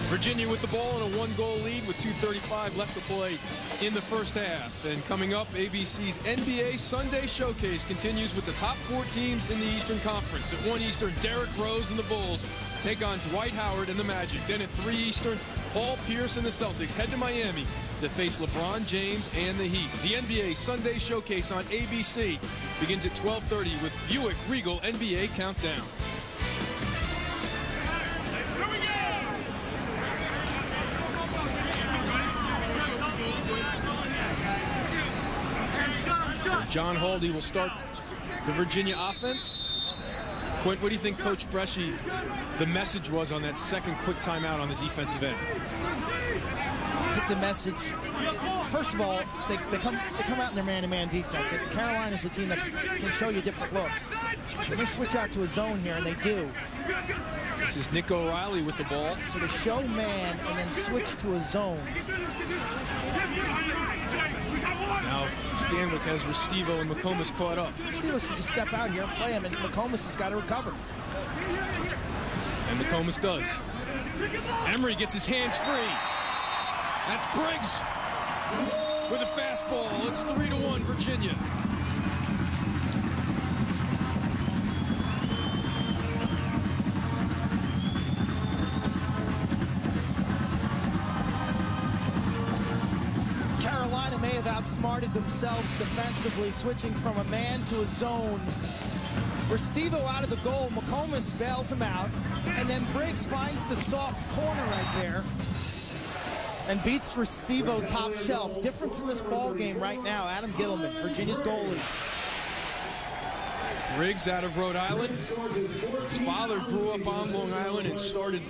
Virginia with the ball in a 1-goal lead with 2:35 left to play in the first half. And coming up, ABC's NBA Sunday Showcase continues with the top 4 teams in the Eastern Conference. At 1 Eastern, Derrick Rose and the Bulls take on Dwight Howard and the Magic. Then at 3 Eastern, Paul Pierce and the Celtics head to Miami to face LeBron James and the Heat. The NBA Sunday Showcase on ABC begins at 12:30 with Buick Regal NBA Countdown. So John Haldy will start the Virginia offense. Quint, what do you think Coach Bresci, the message was on that second quick timeout on the defensive end?
I think the message, first of all, they come out in their man-to-man defense. And Carolina's a team that can show you different looks. They may switch out to a zone here, and they do.
This is Nick O'Reilly with the ball.
So they show man and then switch to a zone.
Now Stanwick has Restivo and McComas caught up.
Restivo should just step out here and play him, and McComas has got to recover.
And McComas does. Emery gets his hands free. That's Briggs with a fastball. It's 3-1 Virginia.
Carolina may have outsmarted themselves defensively, switching from a man to a zone. Restivo out of the goal. McComas bails him out. And then Briggs finds the soft corner right there and beats Restivo top shelf. Difference in this ball game right now. Adam Gittleman, Virginia's goalie.
Briggs out of Rhode Island. His father grew up on Long Island and started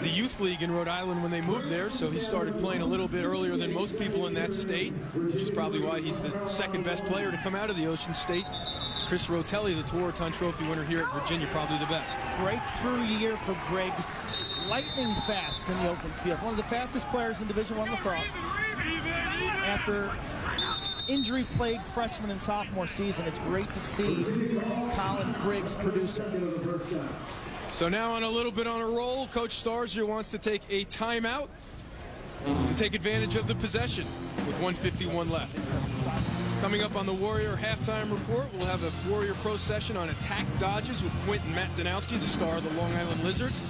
the youth league in Rhode Island when they moved there, so he started playing a little bit earlier than most people in that state, which is probably why he's the second best player to come out of the Ocean State Chris Rotelli, the Tewaaraton Trophy winner here at Virginia, probably the best.
Breakthrough year for Briggs. Lightning fast in the open field. One of the fastest players in Division I lacrosse. After injury-plagued freshman and sophomore season, it's great to see Colin Briggs producing.
So now on a little bit on a roll, Coach Starsier wants to take a timeout to take advantage of the possession with 1:51 left. Coming up on the Warrior halftime report, we'll have a Warrior Pro session on attack dodges with Quentin Matt Danowski, the star of the Long Island Lizards.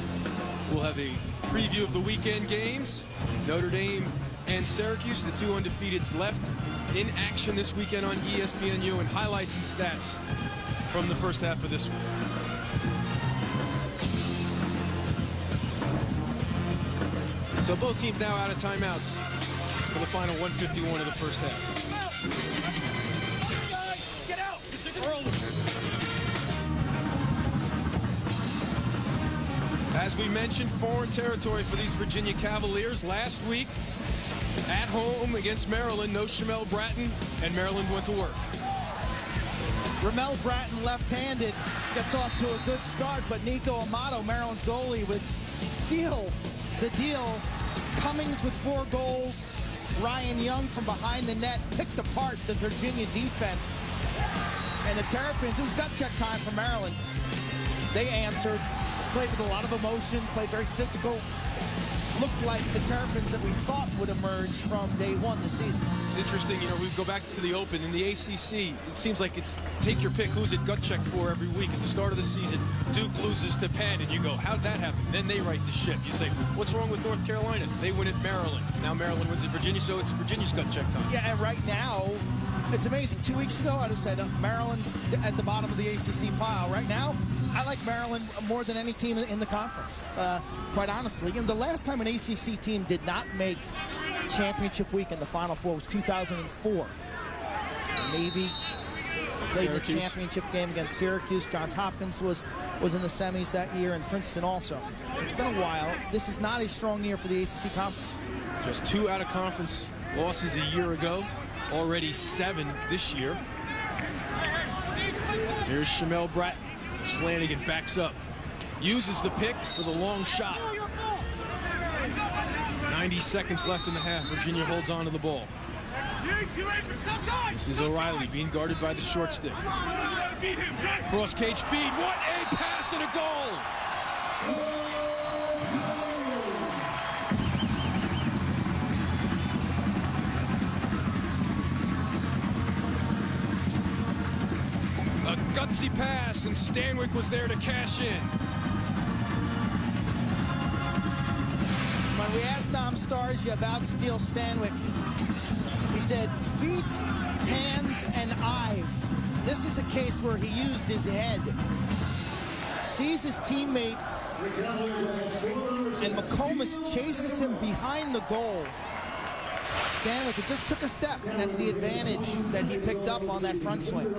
We'll have a preview of the weekend games, Notre Dame and Syracuse, the two undefeateds left in action this weekend on ESPNU, and highlights and stats from the first half of this one. So both teams now out of timeouts for the final 1:51 of the first half.
Get out! Early.
As we mentioned, foreign territory for these Virginia Cavaliers. Last week, at home against Maryland, no Shamel Bratton, and Maryland went to work.
Ramel Bratton, left-handed, gets off to a good start, but Nico Amato, Maryland's goalie, would seal the deal. Cummings with 4 goals. Ryan Young from behind the net picked apart the Virginia defense. And the Terrapins, it was gut check time for Maryland. They answered, played with a lot of emotion, played very physical. Looked like the Terrapins that we thought would emerge from day one this season.
It's interesting, you know, we go back to the Open. In the ACC, it seems like it's take your pick who's it gut check for every week. At the start of the season, Duke loses to Penn, and you go, how'd that happen? Then they right the ship. You say, what's wrong with North Carolina? They win at Maryland. Now Maryland wins at Virginia, so it's Virginia's gut check time.
Yeah, and right now, it's amazing. 2 weeks ago, I'd have said Maryland's at the bottom of the ACC pile. Right now, I like Maryland more than any team in the conference, quite honestly. And the last time an ACC team did not make championship week in the Final Four was 2004. Navy played the championship game against Syracuse. Johns Hopkins was in the semis that year, and Princeton also. It's been a while. This is not a strong year for the ACC conference.
Just 2 out-of-conference losses a year ago. Already 7 this year. Here's Shamel Bratton. Flanagan backs up. Uses the pick for the long shot. 90 seconds left in the half. Virginia holds on to the ball. This is O'Reilly being guarded by the short stick. Cross cage feed. What a pass and a goal! A gutsy pass, and Stanwyck was there to cash in.
When we asked Dom Starsier about Steele Stanwyck, he said feet, hands, and eyes. This is a case where he used his head. Sees his teammate, and McComas chases him behind the goal. Stanwyck just took a step, and that's the advantage that he picked up on that front swing.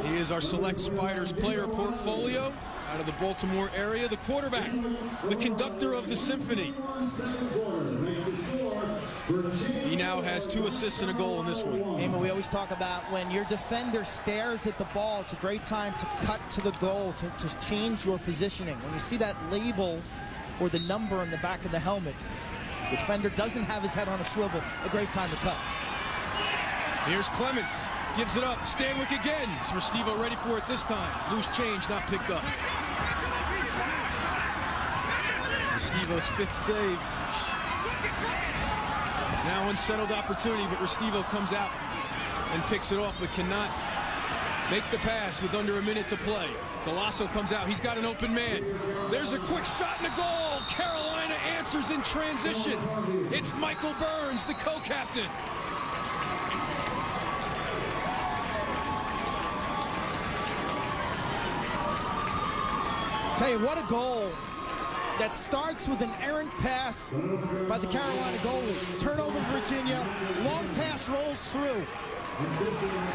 He is our Select Spiders player portfolio out of the Baltimore area. The quarterback, the conductor of the symphony. He now has 2 assists and a goal in this one.
Eamon, we always talk about when your defender stares at the ball, it's a great time to cut to the goal, to change your positioning. When you see that label or the number on the back of the helmet, the defender doesn't have his head on a swivel, a great time to cut.
Here's Clements, gives it up. Stanwyck again. Is Restivo ready for it this time? Loose change, not picked up. Restivo's 5th save. Now unsettled opportunity, but Restivo comes out and picks it off, but cannot make the pass with under a minute to play. Galasso comes out. He's got an open man. There's a quick shot and a goal. Carolina answers in transition. It's Michael Burns, the co-captain.
Tell you what, a goal that starts with an errant pass by the Carolina goalie. Turnover, Virginia. Long pass rolls through.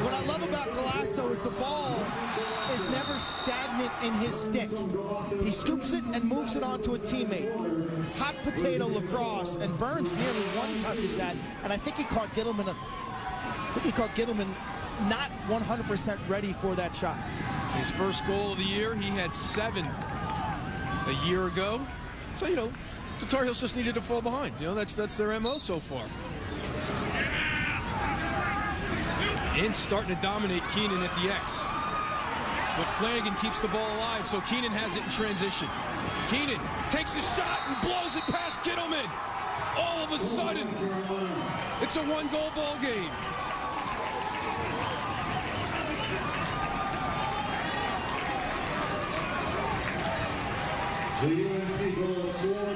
What I love about Galasso is the ball is never stagnant in his stick. He scoops it and moves it onto a teammate. Hot potato lacrosse, and Burns nearly one-touches that, and I think he caught Gittleman not 100% ready for that shot.
His first goal of the year, he had 7 a year ago. So, you know, the Tar Heels just needed to fall behind. You know, that's their MO so far. Ince starting to dominate Keenan at the X. But Flanagan keeps the ball alive, so Keenan has it in transition. Keenan takes a shot and blows it past Gittleman. All of a sudden, it's a 1-goal ball game.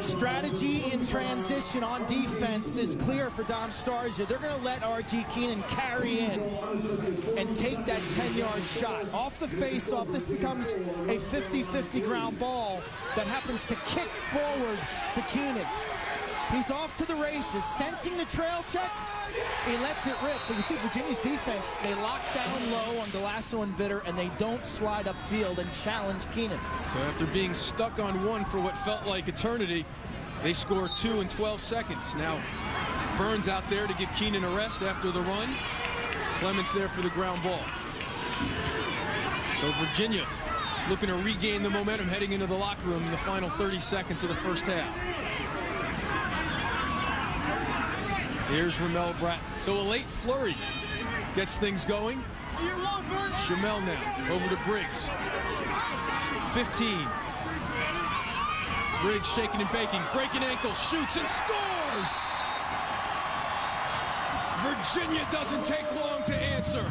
Strategy in transition on defense is clear for Dom Starsia. They're going to let R.G. Keenan carry in and take that 10-yard shot. Off the face-off, this becomes a 50-50 ground ball that happens to kick forward to Keenan. He's off to the races, sensing the trail check. He lets it rip. But you see Virginia's defense, they lock down low on Galasso and Bitter, and they don't slide upfield and challenge Keenan.
So after being stuck on 1 for what felt like eternity, they score 2 in 12 seconds. Now, Burns out there to give Keenan a rest after the run. Clements there for the ground ball. So Virginia looking to regain the momentum heading into the locker room in the final 30 seconds of the first half. Here's Ramel Bratton. So a late flurry gets things going. Chamel now over to Briggs. 15. Briggs shaking and baking, breaking ankle, shoots and scores! Virginia doesn't take long to answer.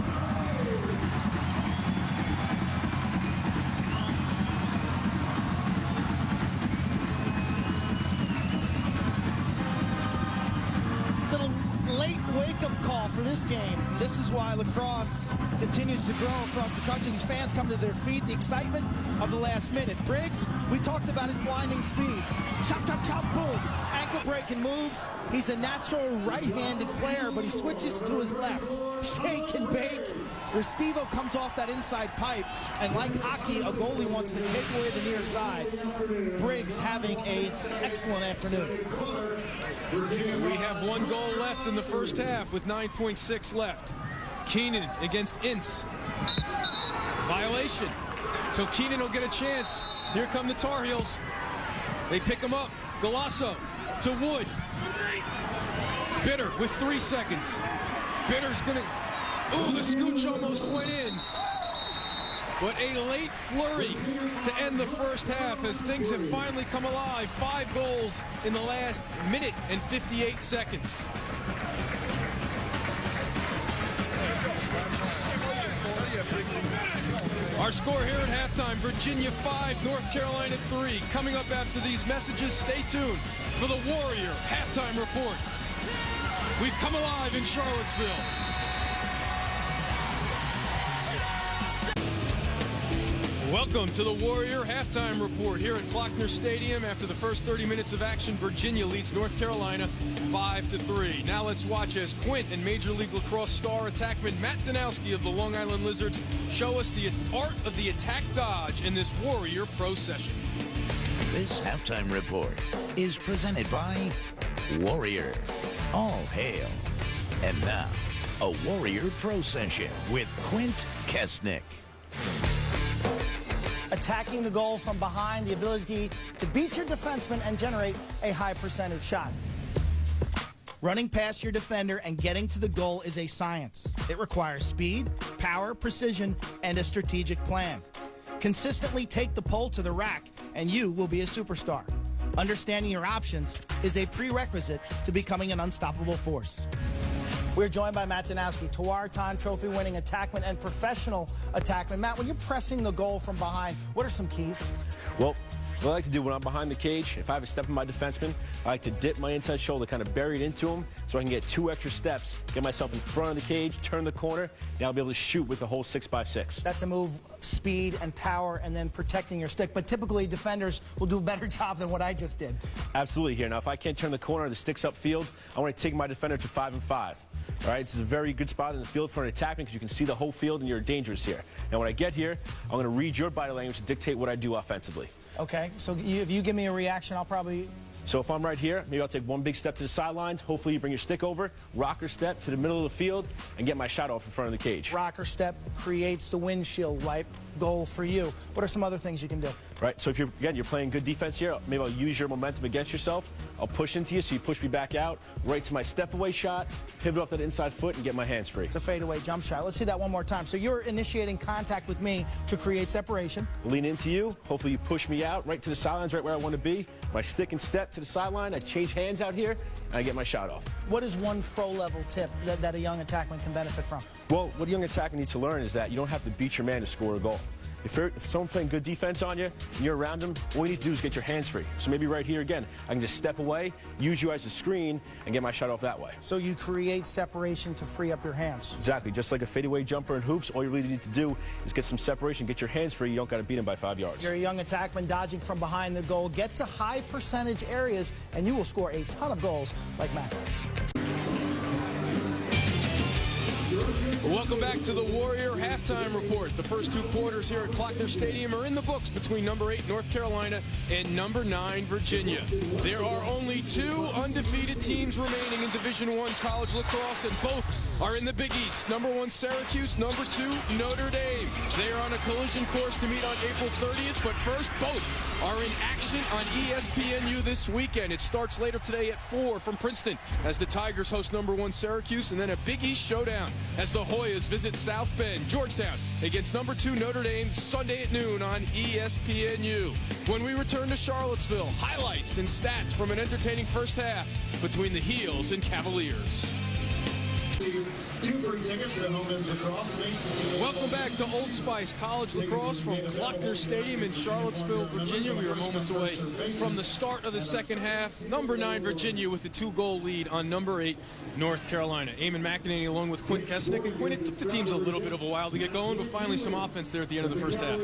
Late wake-up call for this game. This is why lacrosse continues to grow across the country. These fans come to their feet. The excitement of the last minute. Briggs, we talked about his blinding speed. Chop, chop, chop, boom. Ankle breaking moves. He's a natural right-handed player, but he switches to his left. Shake and bake. Restivo comes off that inside pipe, and like hockey, a goalie wants to take away the near side. Briggs having an excellent afternoon.
We have 1 goal left in the first half with 9.6 left. Keenan against Ince. Violation. So Keenan will get a chance. Here come the Tar Heels. They pick him up. Galasso to Wood. Bitter with 3 seconds. Bitter's gonna... Ooh, the scooch almost went in. But a late flurry to end the first half as things have finally come alive. 5 goals in the last minute and 58 seconds. Our score here at halftime, Virginia 5, North Carolina 3. Coming up after these messages, stay tuned for the Warrior Halftime Report. We've come alive in Charlottesville. Welcome to the Warrior Halftime Report here at Klockner Stadium. After the first 30 minutes of action, Virginia leads North Carolina 5-3. Now let's watch as Quint and Major League Lacrosse star attackman Matt Danowski of the Long Island Lizards show us the art of the attack dodge in this Warrior Pro session.
This Halftime Report is presented by Warrior. All hail. And now, a Warrior Pro session with Quint Kesnick.
Attacking the goal from behind, the ability to beat your defenseman and generate a high percentage shot. Running past your defender and getting to the goal is a science. It requires speed, power, precision, and a strategic plan. Consistently take the pole to the rack, and you will be a superstar. Understanding your options is a prerequisite to becoming an unstoppable force. We're joined by Matt Danowski, Tewaaraton Trophy-winning attackman and professional attackman. Matt, when you're pressing the goal from behind, what are some keys?
Well, what I like to do when I'm behind the cage, if I have a step in my defenseman, I like to dip my inside shoulder, kind of bury it into him, so I can get 2 extra steps, get myself in front of the cage, turn the corner, and I'll be able to shoot with the whole 6x6. That's
a move, speed and power, and then protecting your stick. But typically, defenders will do a better job than what I just did.
Absolutely here. Now, if I can't turn the corner, the stick's upfield, I want to take my defender to 5-and-5. All right, this is a very good spot in the field for an attackman because you can see the whole field and you're dangerous here. Now, when I get here, I'm going to read your body language to dictate what I do offensively.
Okay, so if you give me a reaction, I'll probably...
So if I'm right here, maybe I'll take one big step to the sidelines. Hopefully you bring your stick over, rocker step to the middle of the field, and get my shot off in front of the cage.
Rocker step creates the windshield wipe goal for you. What are some other things you can do?
Right, so if you're playing good defense here, maybe I'll use your momentum against yourself. I'll push into you so you push me back out, right to my step away shot, pivot off that inside foot, and get my hands free.
It's a fadeaway jump shot. Let's see that one more time. So you're initiating contact with me to create separation.
Lean into you. Hopefully you push me out right to the sidelines, right where I want to be. My stick and step to the sideline. I change hands out here, and I get my shot off.
What is one pro-level tip that a young attackman can benefit from?
Well, what a young attackman needs to learn is that you don't have to beat your man to score a goal. If someone's playing good defense on you and you're around them, all you need to do is get your hands free. So maybe right here again, I can just step away, use you as a screen, and get my shot off that way.
So you create separation to free up your hands.
Exactly. Just like a fadeaway jumper in hoops, all you really need to do is get some separation, get your hands free. You don't got to beat them by 5 yards.
You're a young attackman dodging from behind the goal. Get to high percentage areas, and you will score a ton of goals like Mac.
Welcome back to the Warrior Halftime Report. The first 2 quarters here at Klockner Stadium are in the books between number 8 North Carolina and number 9 Virginia. There are only 2 undefeated teams remaining in Division I college lacrosse, and both are in the Big East. Number 1 Syracuse, number 2 Notre Dame. They are on a collision course to meet on April 30th, but first both are in action on ESPNU this weekend. It starts later today at 4 from Princeton as the Tigers host number 1 Syracuse, and then a Big East showdown as the Hoyas visit South Bend. Georgetown against number 2 Notre Dame Sunday at noon on ESPNU. When we return to Charlottesville, highlights and stats from an entertaining first half between the Heels and Cavaliers.
2 free tickets to home men's lacrosse.
Welcome back to Old Spice College Lacrosse from Klockner Stadium in Charlottesville, Virginia. We are moments away from the start of the second half. Number 9 Virginia with the 2-goal lead on number 8 North Carolina. Eamon McEnany along with Quint Kesnick. And Quint, it took the teams a little bit of a while to get going, but finally some offense there at the end of the first half.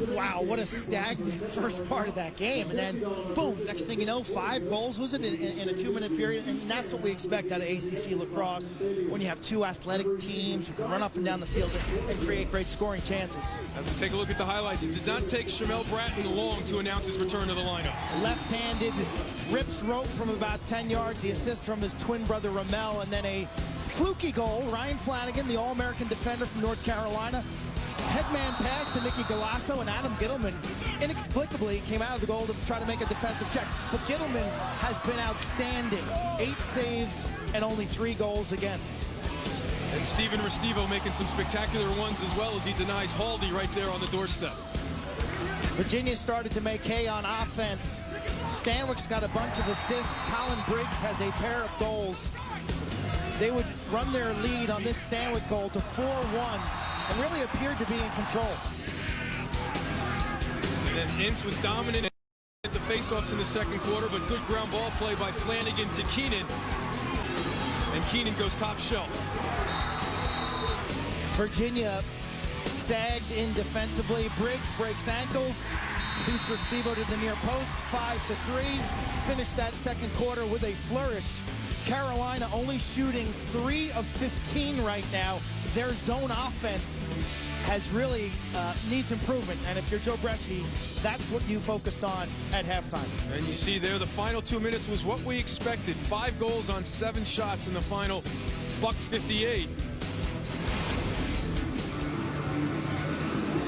Wow, what a stagnant first part of that game. And then, boom, next thing you know, 5 goals, was it, in a 2-minute period? And that's what we expect out of ACC lacrosse when you have 2 athletic teams who can run up and down the field and create great scoring chances.
As we take a look at the highlights, it did not take Shamel Bratton long to announce his return to the lineup.
Left-handed, rips rope from about 10 yards. The assist from his twin brother Ramel, and then a fluky goal. Ryan Flanagan, the All-American defender from North Carolina. Headman pass to Nicky Galasso, and Adam Gittleman inexplicably came out of the goal to try to make a defensive check. But Gittleman has been outstanding. 8 saves and only 3 goals against.
And Steven Restivo making some spectacular ones as well as he denies Haldy right there on the doorstep.
Virginia started to make hay on offense. Stanwick's got a bunch of assists. Colin Briggs has a pair of goals. They would run their lead on this Stanwick goal to 4-1 and really appeared to be in control.
And then Ince was dominant at the faceoffs in the second quarter, but good ground ball play by Flanagan to Keenan. And Keenan goes top shelf.
Virginia sagged in defensively. Briggs breaks ankles, beats Restivo to the near post, 5-3. Finished that second quarter with a flourish. Carolina only shooting 3 of 15 right now. Their zone offense has really needs improvement. And if you're Joe Bresci, that's what you focused on at halftime.
And you see there, the final 2 minutes was what we expected. 5 goals on 7 shots in the final $158.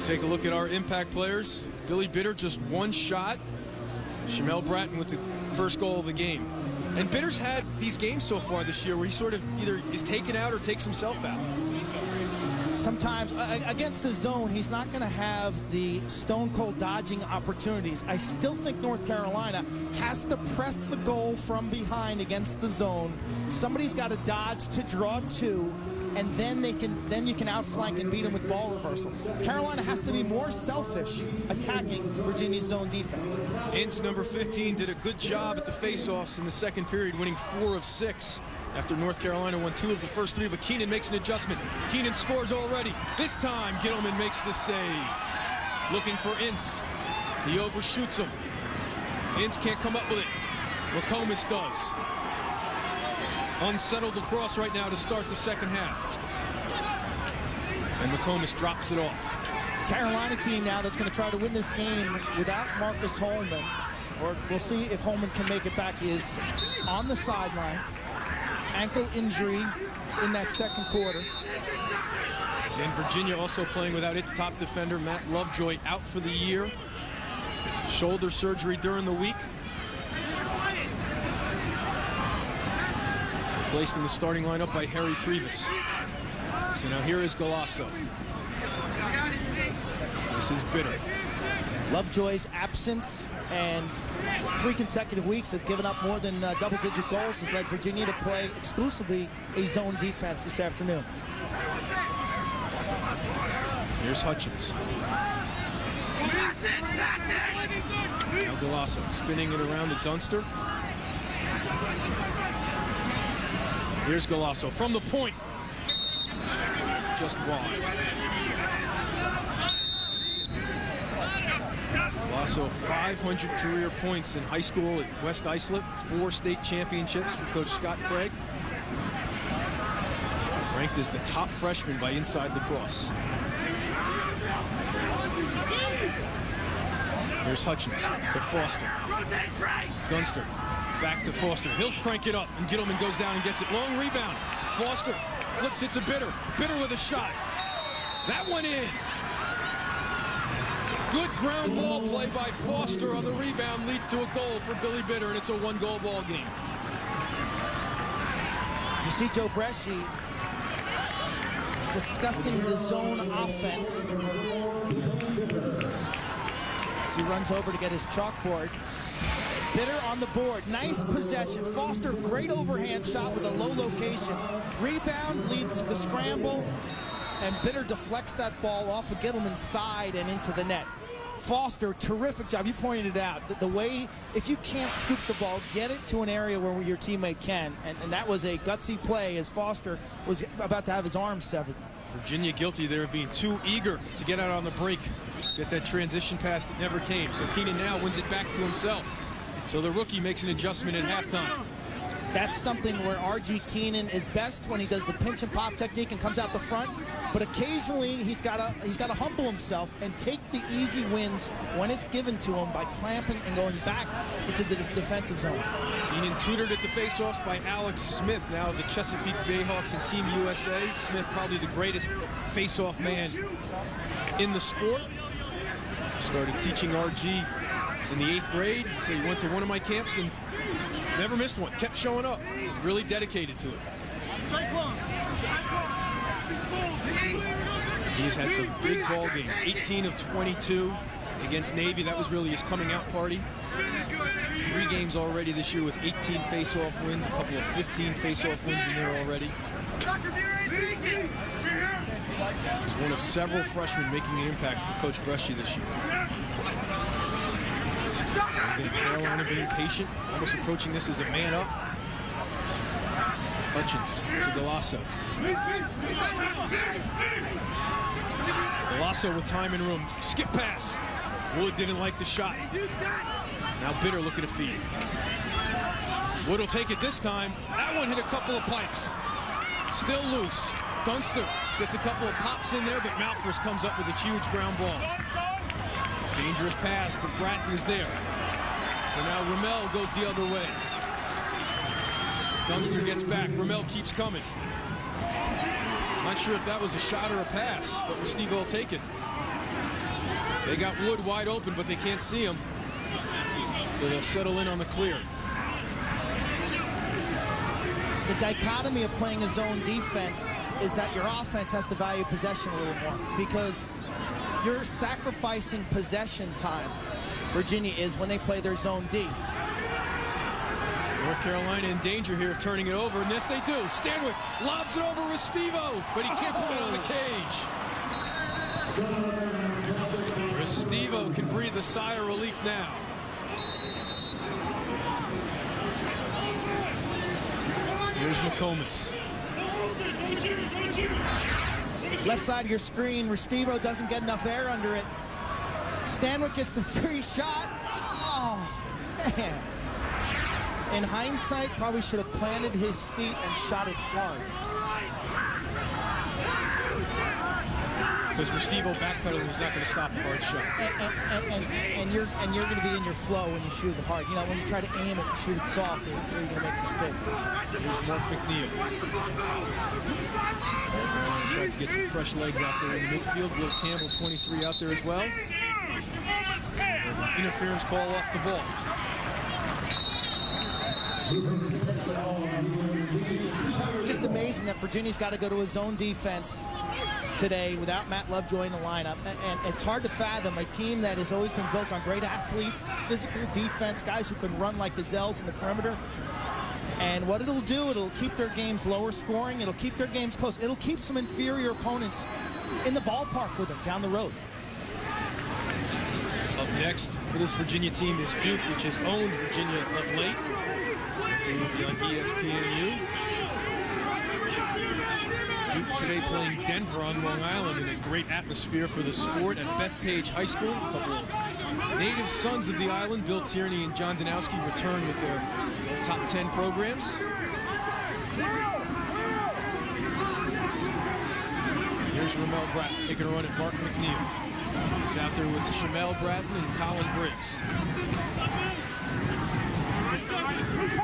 Take a look at our impact players. Billy Bitter, just 1 shot. Shamel Bratton with the first goal of the game. And Bitter's had these games so far this year where he sort of either is taken out or takes himself out.
Sometimes against the zone, he's not going to have the stone-cold dodging opportunities. I still think North Carolina has to press the goal from behind against the zone. Somebody's got to dodge to draw 2, and then you can outflank and beat them with ball reversal. Carolina has to be more selfish attacking Virginia's zone defense.
Ince, number 15, did a good job at the faceoffs in the second period, winning 4 of 6. After North Carolina won 2 of the first 3, but Keenan makes an adjustment. Keenan scores already. This time, Gittleman makes the save. Looking for Ince. He overshoots him. Ince can't come up with it. McComas does. Unsettled Lacrosse right now to start the second half. And McComas drops it off.
Carolina team now that's going to try to win this game without Marcus Holman, or we'll see if Holman can make it back, is on the sideline. Ankle injury in that second quarter.
And Virginia also playing without its top defender, Matt Lovejoy, out for the year. Shoulder surgery during the week. Placed in the starting lineup by Harry Previs. So now here is Galasso. This is Bitter.
Lovejoy's absence and 3 consecutive weeks have given up more than double-digit goals has led Virginia to play exclusively a zone defense this afternoon.
Here's Hutchins. Now Galasso spinning it around to Dunster. Here's Galasso from the point. Just wide. Galasso 500 career points in high school at West Islip, 4 state championships for Coach Scott Craig. Ranked as the top freshman by Inside Lacrosse. Here's Hutchins to Foster. Dunster back to Foster. He'll crank it up, and Gittleman goes down and gets it. Long rebound. Foster flips it to Bitter. Bitter with a shot. That went in. Good ground ball play by Foster on the rebound leads to a goal for Billy Bitter, and it's a 1-goal ball game.
You see Joe Bresci discussing the zone offense as he runs over to get his chalkboard. Bitter on the board. Nice possession. Foster, great overhand shot with a low location. Rebound leads to the scramble, and Bitter deflects that ball off of Gittleman's side and into the net. Foster, terrific job. You pointed it out. The way, if you can't scoop the ball, get it to an area where your teammate can. And that was a gutsy play as Foster was about to have his arm severed.
Virginia guilty there of being too eager to get out on the break. Get that transition pass that never came. So Keenan now wins it back to himself. So the rookie makes an adjustment at halftime.
That's something where R.G. Keenan is best, when he does the pinch and pop technique and comes out the front. But occasionally he's got to humble himself and take the easy wins when it's given to him by clamping and going back into the defensive zone.
Keenan tutored at the faceoffs by Alex Smith, now of the Chesapeake Bayhawks and Team USA. Smith probably the greatest faceoff man in the sport. Started teaching R.G. in the 8th grade, so he went to one of my camps and never missed one. Kept showing up. Really dedicated to it. He's had some big ball games. 18 of 22 against Navy. That was really his coming out party. 3 games already this year with 18 face-off wins. A couple of 15 face-off wins in there already. He's one of several freshmen making an impact for Coach Bresci this year. Again, Carolina being patient, almost approaching this as a man up. Hutchins to Galasso. Galasso with time and room. Skip pass. Wood didn't like the shot. Now Bitter looking to feed. Wood will take it this time. That one hit a couple of pipes. Still loose. Dunster gets a couple of pops in there, but Malfors comes up with a huge ground ball. Dangerous pass, but Bratton is there. So now Ramel goes the other way. Dunster gets back. Ramel keeps coming. Not sure if that was a shot or a pass, but Restivo will take it. They got Wood wide open, but they can't see him. So they'll settle in on the clear.
The dichotomy of playing a zone defense is that your offense has to value possession a little more, because you're sacrificing possession time. Virginia is when they play their zone D.
North Carolina in danger here of turning it over, and yes, they do. Stanwyck lobs it over Restivo, but he can't put it on the cage. Restivo can breathe a sigh of relief now. Here's McComas.
Left side of your screen, Restivo doesn't get enough air under it. Stanwyck gets the free shot. Oh, man. In hindsight, probably should have planted his feet and shot it hard.
Because for Steve-O, backpedaling is not going to stop a hard shot.
And you're going to be in your flow when you shoot it hard. You know, when you try to aim it and shoot it soft, you're going to make a mistake.
Here's Mark McNeil. Tries to get some fresh legs out there in the midfield. Will Campbell, 23, out there as well. Interference call off the ball.
Just amazing that Virginia's got to go to a zone defense today without Matt Lovejoy in the lineup. And it's hard to fathom a team that has always been built on great athletes, physical defense, guys who can run like gazelles in the perimeter. And what it'll do, it'll keep their games lower scoring. It'll keep their games close. It'll keep some inferior opponents in the ballpark with them down the road.
Up next for this Virginia team is Duke, which has owned Virginia of late. They will be on ESPNU. Duke today playing Denver on Long Island in a great atmosphere for the sport at Bethpage High School. A couple of native sons of the island, Bill Tierney and John Danowski, return with their top 10 programs. Here's Ramel Bratton taking a run at Mark McNeil. He's out there with Shamel Bratton and Colin Briggs.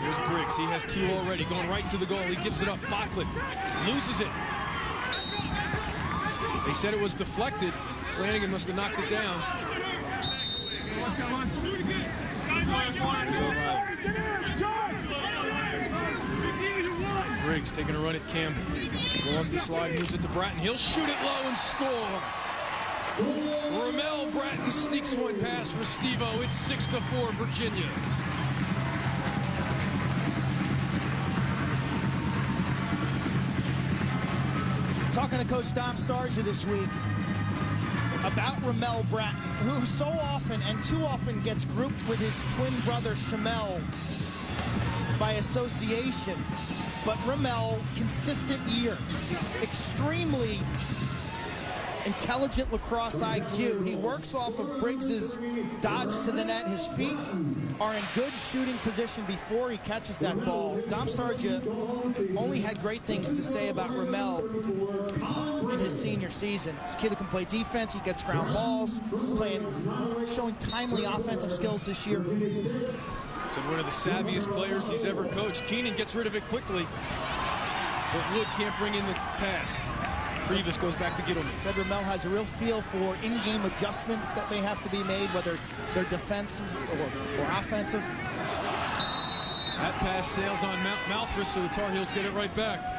Here's Briggs. He has two already. Going right to the goal. He gives it up. Bachman loses it. They said it was deflected. Flanagan must have knocked it down. Briggs taking a run at Campbell. Draws the slide, moves it to Bratton. He'll shoot it low and score. Ramel Bratton sneaks one past for Steve-O. It's 6-4 Virginia.
Talking to Coach Dom Starsia this week about Ramel Bratton, who so often and too often gets grouped with his twin brother Shamel by association. But Ramel, consistent year, extremely intelligent lacrosse IQ. He works off of Briggs's dodge to the net. His feet are in good shooting position before he catches that ball. Dom Starsia only had great things to say about Ramel in his senior season. This kid who can play defense, he gets ground balls, showing timely offensive skills this year.
So one of the savviest players he's ever coached. Keenan gets rid of it quickly, but Wood can't bring in the pass. Previs goes back to Gittleman.
Said Ramel has a real feel for in-game adjustments that may have to be made, whether they're defensive or offensive.
That pass sails on Malthus, so the Tar Heels get it right back.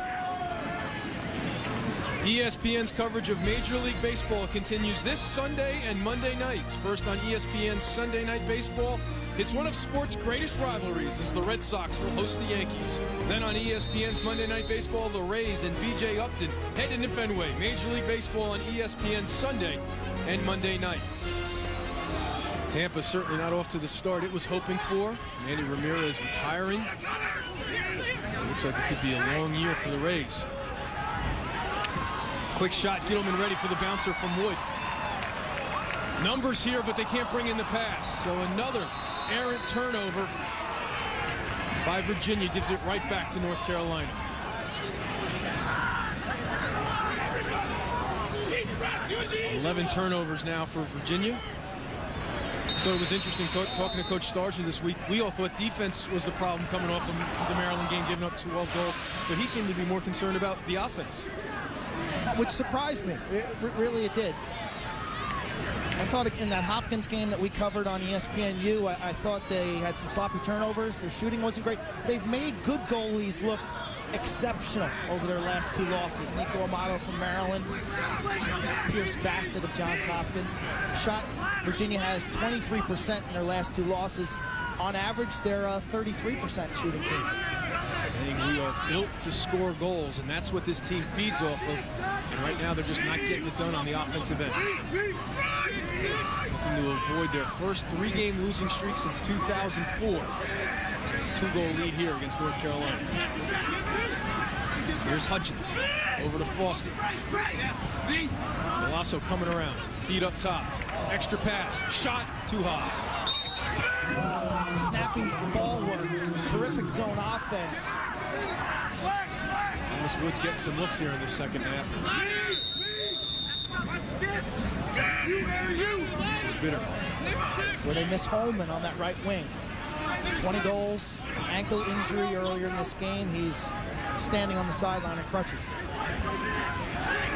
ESPN's coverage of Major League Baseball continues this Sunday and Monday nights. First on ESPN's Sunday Night Baseball, it's one of sports' greatest rivalries as the Red Sox will host the Yankees. Then on ESPN's Monday Night Baseball, the Rays and B.J. Upton head into Fenway. Major League Baseball on ESPN Sunday and Monday night. Tampa certainly not off to the start it was hoping for. Manny Ramirez retiring. It looks like it could be a long year for the Rays. Quick shot, Gittleman ready for the bouncer from Wood. Numbers here, but they can't bring in the pass. So another errant turnover by Virginia gives it right back to North Carolina. $11 turnovers now for Virginia. Thought it was interesting talking to Coach Starsia this week. We all thought defense was the problem coming off of the Maryland game, giving up 12 goals, but he seemed to be more concerned about the offense.
Which surprised me. It did. I thought in that Hopkins game that we covered on ESPNU, I thought they had some sloppy turnovers. Their shooting wasn't great. They've made good goalies look exceptional over their last two losses. Nico Amato from Maryland, Pierce Bassett of Johns Hopkins. Virginia has 23% in their last two losses. On average, they're a 33% shooting team.
Saying we are built to score goals, and that's what this team feeds off of. And right now, they're just not getting it done on the offensive end. Looking to avoid their first three-game losing streak since 2004. Two-goal lead here against North Carolina. Here's Hutchins over to Foster. Galasso coming around. Feet up top. Extra pass. Shot too high.
Snap sloppy ball work. Terrific zone offense.
Thomas Wood's getting some looks here in the second half. This is bitter.
Where they miss Holman on that right wing. 20 goals, ankle injury earlier in this game. He's standing on the sideline in crutches.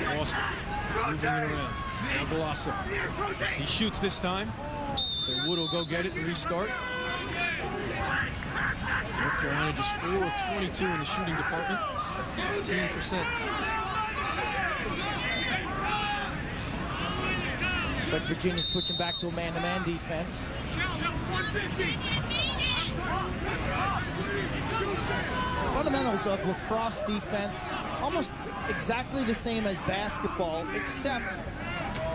Foster moving it around. Now Golasso. He shoots this time. So Wood will go get it and restart. North Carolina just 4 of 22 in the shooting department. 18%.
Looks like Virginia's switching back to a man-to-man defense. Fundamentals of lacrosse defense almost exactly the same as basketball, except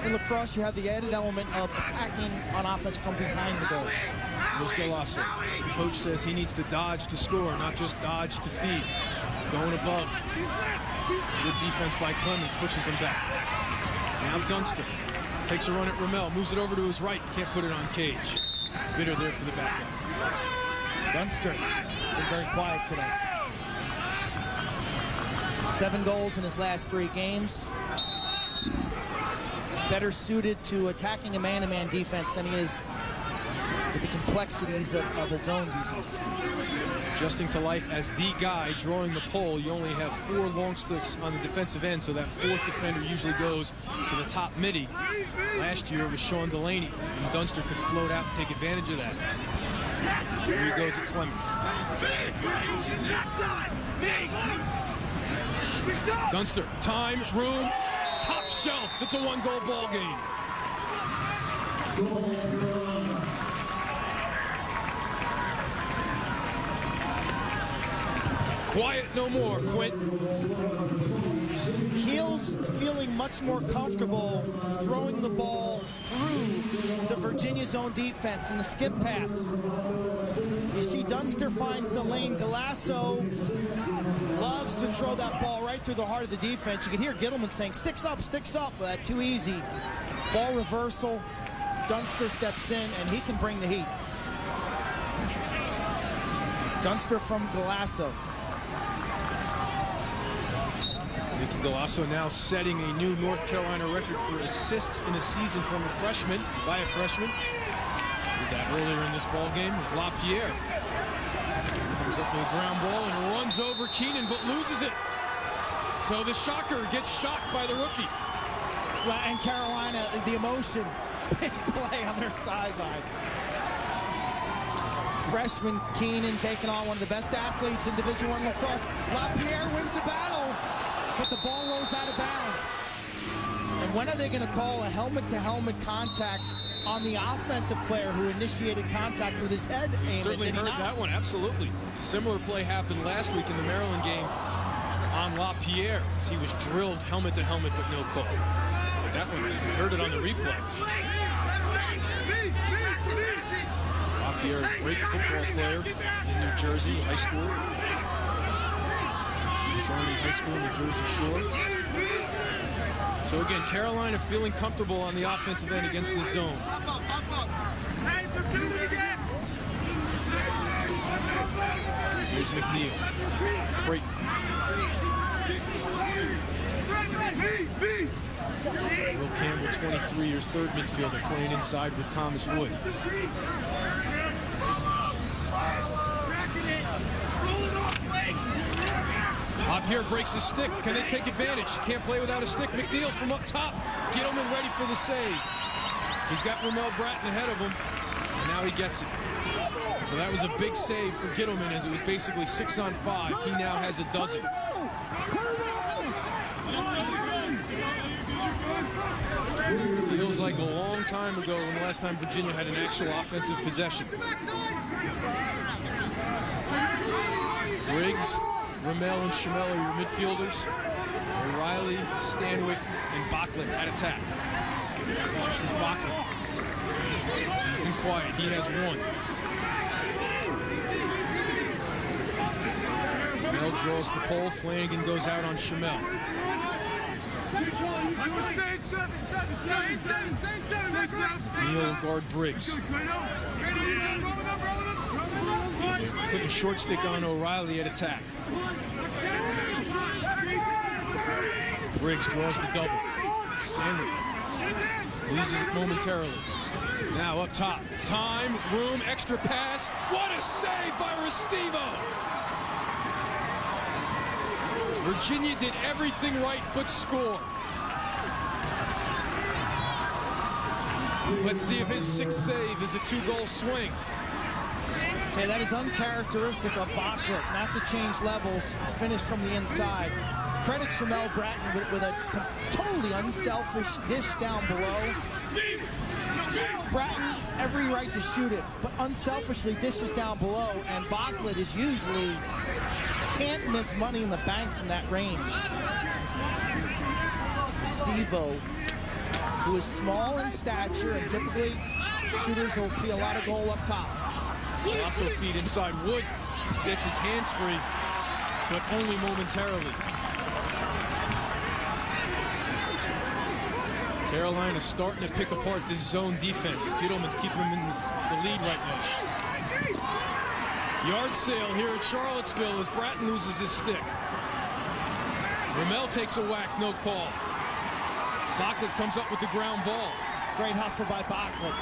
in lacrosse you have the added element of attacking on offense from behind the goal.
Here's Golasso. The coach says he needs to dodge to score, not just dodge to feed. Going above. Good defense by Clemens, pushes him back. Now Dunster takes a run at Ramel, moves it over to his right, can't put it on Cage. Bitter there for the backup.
Dunster been very quiet today. 7 goals in his last 3 games. Better suited to attacking a man-to-man defense than he is with the complexities of his own defense.
Adjusting to life as the guy drawing the pole, you only have 4 long sticks on the defensive end, so that 4th defender usually goes to the top midi. Last year it was Sean Delaney, and Dunster could float out and take advantage of that. Here he goes at Clemens. Dunster, time, room, top shelf. It's a 1-goal ball game. Quiet no more, Quint.
Keel's feeling much more comfortable throwing the ball through the Virginia zone defense in the skip pass. You see Dunster finds the lane. Golasso loves to throw that ball right through the heart of the defense. You can hear Gittleman saying, sticks up, but that's too easy. Ball reversal. Dunster steps in, and he can bring the heat. Dunster from Golasso.
Nicky Golasso now setting a new North Carolina record for assists in a season from a freshman, by a freshman. Did that earlier in this ball game was LaPierre. Comes up with a ground ball and runs over Keenan, but loses it. So the shocker gets shocked by the rookie.
Well, and Carolina, the emotion, big play on their sideline. Freshman Keenan taking on one of the best athletes in Division I lacrosse. LaPierre wins the battle, but the ball rolls out of bounds. And when are they going to call a helmet-to-helmet contact on the offensive player who initiated contact with his head?
Certainly heard that one, absolutely. Similar play happened last week in the Maryland game on LaPierre. He was drilled helmet-to-helmet, but no call. But that one, we heard it on the replay. LaPierre, a great football player in New Jersey, high school. Shawnee High School in the Jersey Shore. So again, Carolina feeling comfortable on the offensive end against the zone. Here's McNeil. Creighton. Will Campbell, 23 years, third midfielder, playing inside with Thomas Wood. LaPierre breaks his stick. Can they take advantage? Can't play without a stick. McNeil from up top. Gittleman ready for the save. He's got Ramel Bratton ahead of him, and now he gets it. So that was a big save for Gittleman, as it was basically 6 on 5. He now has a dozen. Feels like a long time ago when the last time Virginia had an actual offensive possession. Briggs, Ramel, and Chamel are your midfielders. O'Reilly, Stanwyck, and Bachman at attack. This is Bachman. He's been quiet. He has 1. Ramel draws the pole. Flanagan goes out on Chamel. Neal guard Briggs. putting a short stick on O'Reilly at attack. Briggs draws the double. Stanwick loses it momentarily. Now up top. Time, room, extra pass. What a save by Restivo! Virginia did everything right but score. Let's see if his sixth save is a two-goal swing.
Okay, that is uncharacteristic of Bachlet, not to change levels, finish from the inside. Credit Shamel Bratton with a totally unselfish dish down below. Bratton, every right to shoot it, but unselfishly dishes down below, and Bachlet is usually can't miss money in the bank from that range. Restivo, who is small in stature, and typically shooters will see a lot of goal up top.
Also feed inside. Wood gets his hands free, but only momentarily. Carolina starting to pick apart this zone defense. Gittleman's keeping him in the lead right now. Yard sale here at Charlottesville as Bratton loses his stick. Ramel takes a whack, no call. Bachlet comes up with the ground ball.
Great hustle by Bachlet.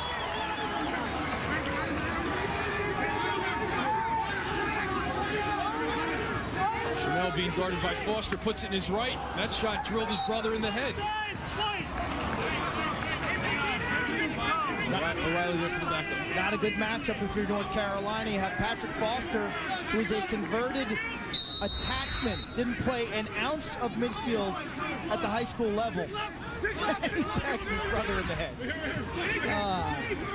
Shamel being guarded by Foster, puts it in his right. That shot drilled his brother in the head. O'Reilly there for the backup.
Not a good matchup if you're North Carolina. You have Patrick Foster, who's a converted attackman. Didn't play an ounce of midfield at the high school level. He pecks his brother in the head.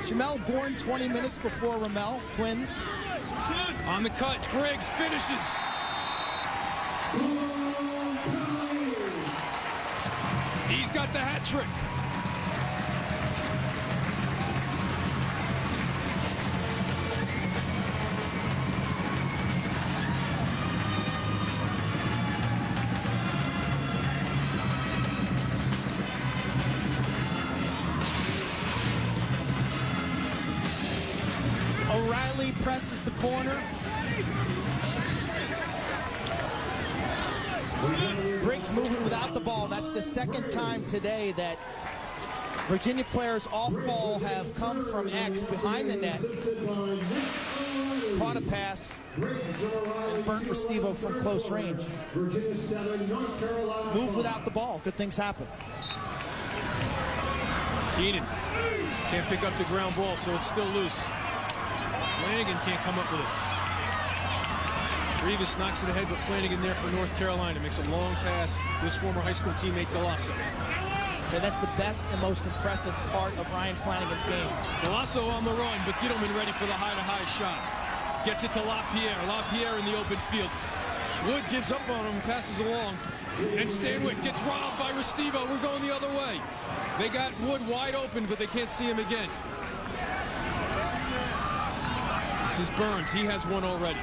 Shamel born 20 minutes before Ramel, twins.
On the cut, Briggs finishes. He's got the hat trick.
O'Reilly presses the corner. Briggs moving without the ball. That's the second time today that Virginia players off ball have come from X behind the net. Caught a pass and burnt Restivo from close range. Move without the ball. Good things happen.
Keenan can't pick up the ground ball, so it's still loose. Flanagan can't come up with it. Rivas knocks it ahead, but Flanagan there for North Carolina makes a long pass to his former high school teammate Galasso.
Okay, that's the best and most impressive part of Ryan Flanagan's game.
Galasso on the run, but Gittleman ready for the high-to-high shot. Gets it to LaPierre. LaPierre in the open field. Wood gives up on him and passes along. And Stanwick gets robbed by Restivo. We're going the other way. They got Wood wide open, but they can't see him again. This is Burns. He has one already.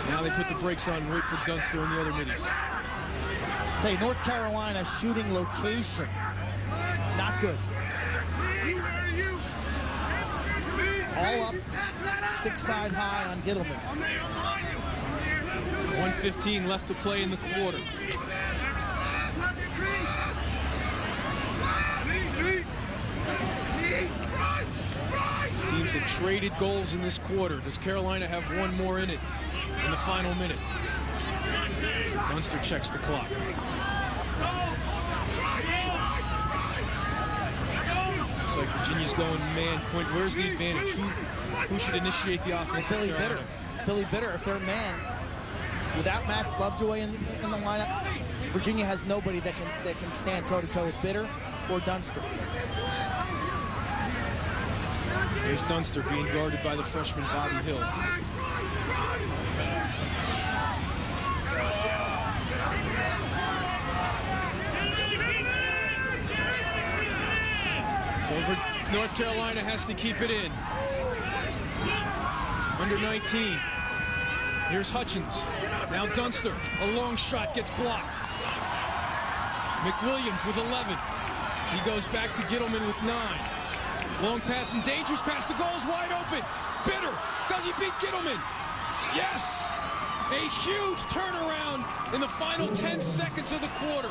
Now they put the brakes on, wait for Dunster and the other middies.
Tell you, North Carolina shooting location, not good. All up, stick side high on Gittleman.
1:15 left to play in the quarter. Teams have traded goals in this quarter. Does Carolina have one more in it in the final minute? Dunster checks the clock. Looks like Virginia's going man. Quint, where's the advantage? Who should initiate the offense?
Billy Bitter. Billy Bitter, if they're man, without Matt Lovejoy in the lineup, Virginia has nobody that can stand toe-to-toe with Bitter or Dunster.
There's Dunster being guarded by the freshman Bobby Hill. So North Carolina has to keep it in. Under 19. Here's Hutchins. Now Dunster. A long shot gets blocked. McWilliams with 11. He goes back to Gittleman with 9. Long pass and dangerous pass. The goal is wide open. Bitter does Does he beat Gittleman? Yes! A huge turnaround in the final 10 seconds of the quarter.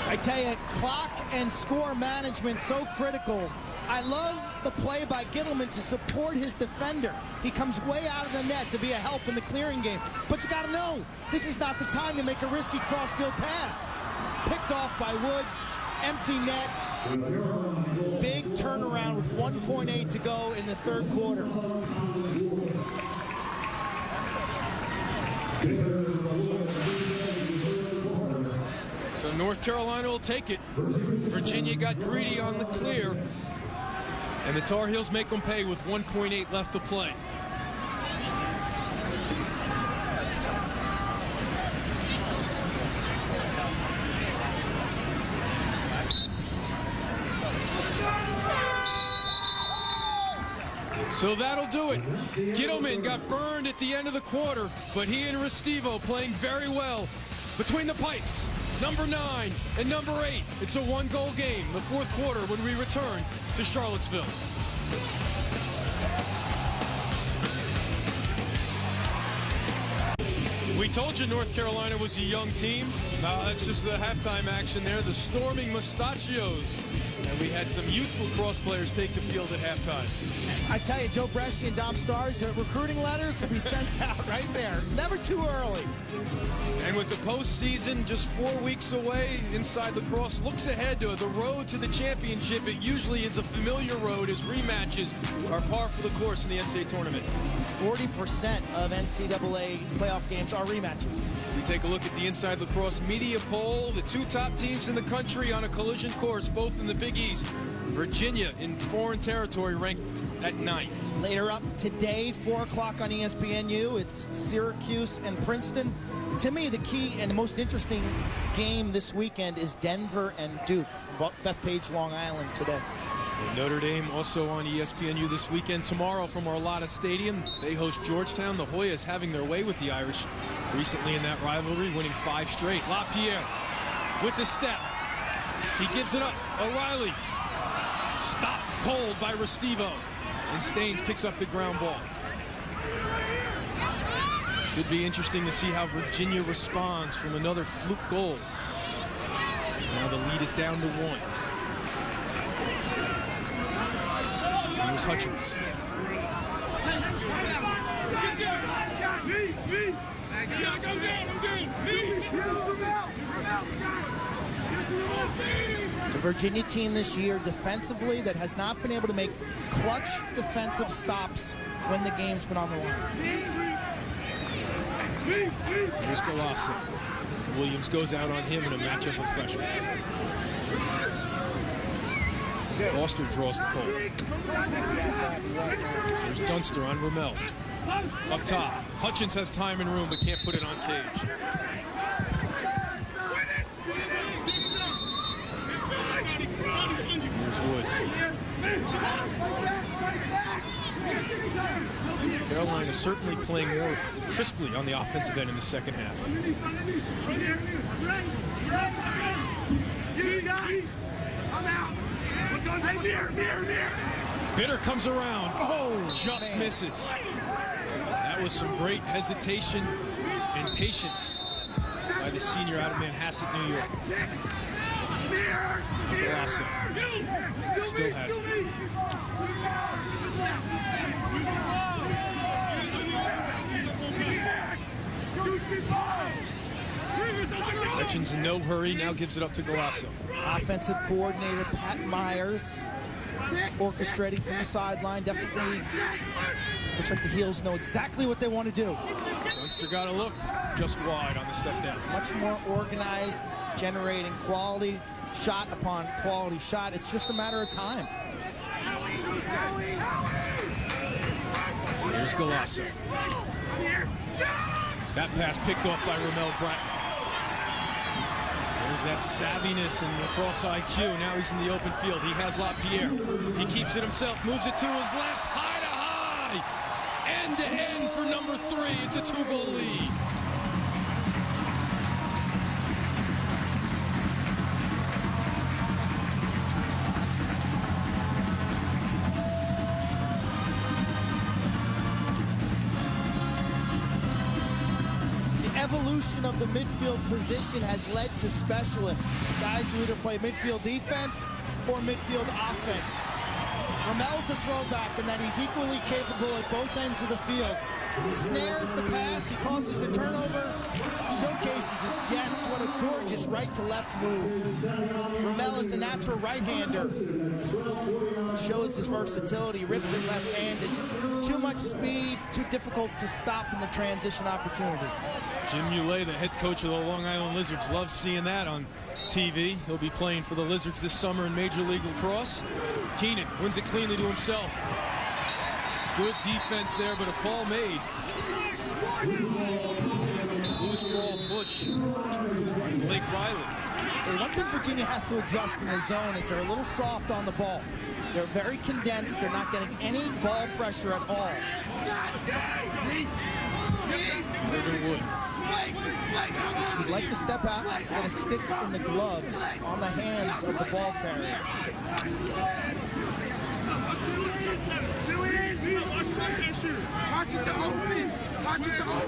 I tell you, clock and score management so critical. I love the play by Gittleman to support his defender. He comes way out of the net to be a help in the clearing game. But you got to know, this is not the time to make a risky cross-field pass. Picked off by Wood, empty net. Big turnaround with 1.8 to go in the third quarter.
So North Carolina will take it. Virginia got greedy on the clear. And the Tar Heels make them pay with 1.8 left to play. So that'll do it. Gittleman got burned at the end of the quarter, but he and Restivo playing very well. Between the pipes, number 9 and number 8. It's a one-goal game, the fourth quarter, when we return to Charlottesville. We told you North Carolina was a young team. That's just the halftime action there. The Storming Mustachios. And we had some youthful cross players take the field at halftime.
I tell you, Joe Bresci and Dom Stars, recruiting letters will be sent out right there. Never too early.
And with the postseason just 4 weeks away, Inside Lacrosse looks ahead to the road to the championship. It usually is a familiar road as rematches are par for the course in the NCAA tournament.
40% of NCAA playoff games are rematches.
We take a look at the Inside Lacrosse media poll. The two top teams in the country on a collision course, both in the Big East. Virginia in foreign territory ranked at 9th.
Later up today, 4 o'clock on ESPNU, it's Syracuse and Princeton. To me, the key and the most interesting game this weekend is Denver and Duke from Bethpage, Long Island today.
And Notre Dame also on ESPNU this weekend. Tomorrow from Arlotta Stadium, they host Georgetown. The Hoyas having their way with the Irish recently in that rivalry, winning 5 straight. LaPierre with the step. He gives it up. O'Reilly. Stopped cold by Restivo. And Staines picks up the ground ball. Should be interesting to see how Virginia responds from another fluke goal. Now the lead is down to 1. Here's Hutchins.
It's a Virginia team this year defensively that has not been able to make clutch defensive stops when the game's been on the line.
Here's Golasso. Williams goes out on him in a matchup of freshmen. Foster draws the pole. There's Dunster on Rommel. Up top. Hutchins has time and room but can't put it on Cage. Here's Woods. Carolina is certainly playing more crisply on the offensive end in the second half. Bitter comes around. Oh, just misses. That was some great hesitation and patience by the senior out of Manhasset, New York. Golasso still has it. Hutchins in no hurry, now gives it up to Golasso.
Offensive coordinator Pat Myers orchestrating from the sideline. Definitely looks like the Heels know exactly what they want to do.
Dunster got a look just wide on the step down.
Much more organized, generating quality shot upon quality shot. It's just a matter of time.
Here's Golasso. That pass picked off by Rommel Bratton. There's that savviness and lacrosse IQ. Now he's in the open field. He has LaPierre. He keeps it himself, moves it to his left, high to high. End to end for number 3. It's a 2-goal lead.
evolution of the midfield position has led to specialists, guys who either play midfield defense or midfield offense. Romel's a throwback in that he's equally capable at both ends of the field. He snares the pass, he causes the turnover, showcases his jets. What a gorgeous right-to-left move. Romel is a natural right-hander. Shows his versatility, rips it left-handed. Too much speed, too difficult to stop in the transition opportunity.
Jim Muley, the head coach of the Long Island Lizards, loves seeing that on TV. He'll be playing for the Lizards this summer in Major League Lacrosse. Keenan wins it cleanly to himself. Good defense there, but a call made. Loose ball, Bush. Blake Riley.
So one thing Virginia has to adjust in the zone is they're a little soft on the ball. They're very condensed. They're not getting any ball pressure at all.
Wood.
He'd like to step out and get a stick in the gloves on the hands of the ball carrier.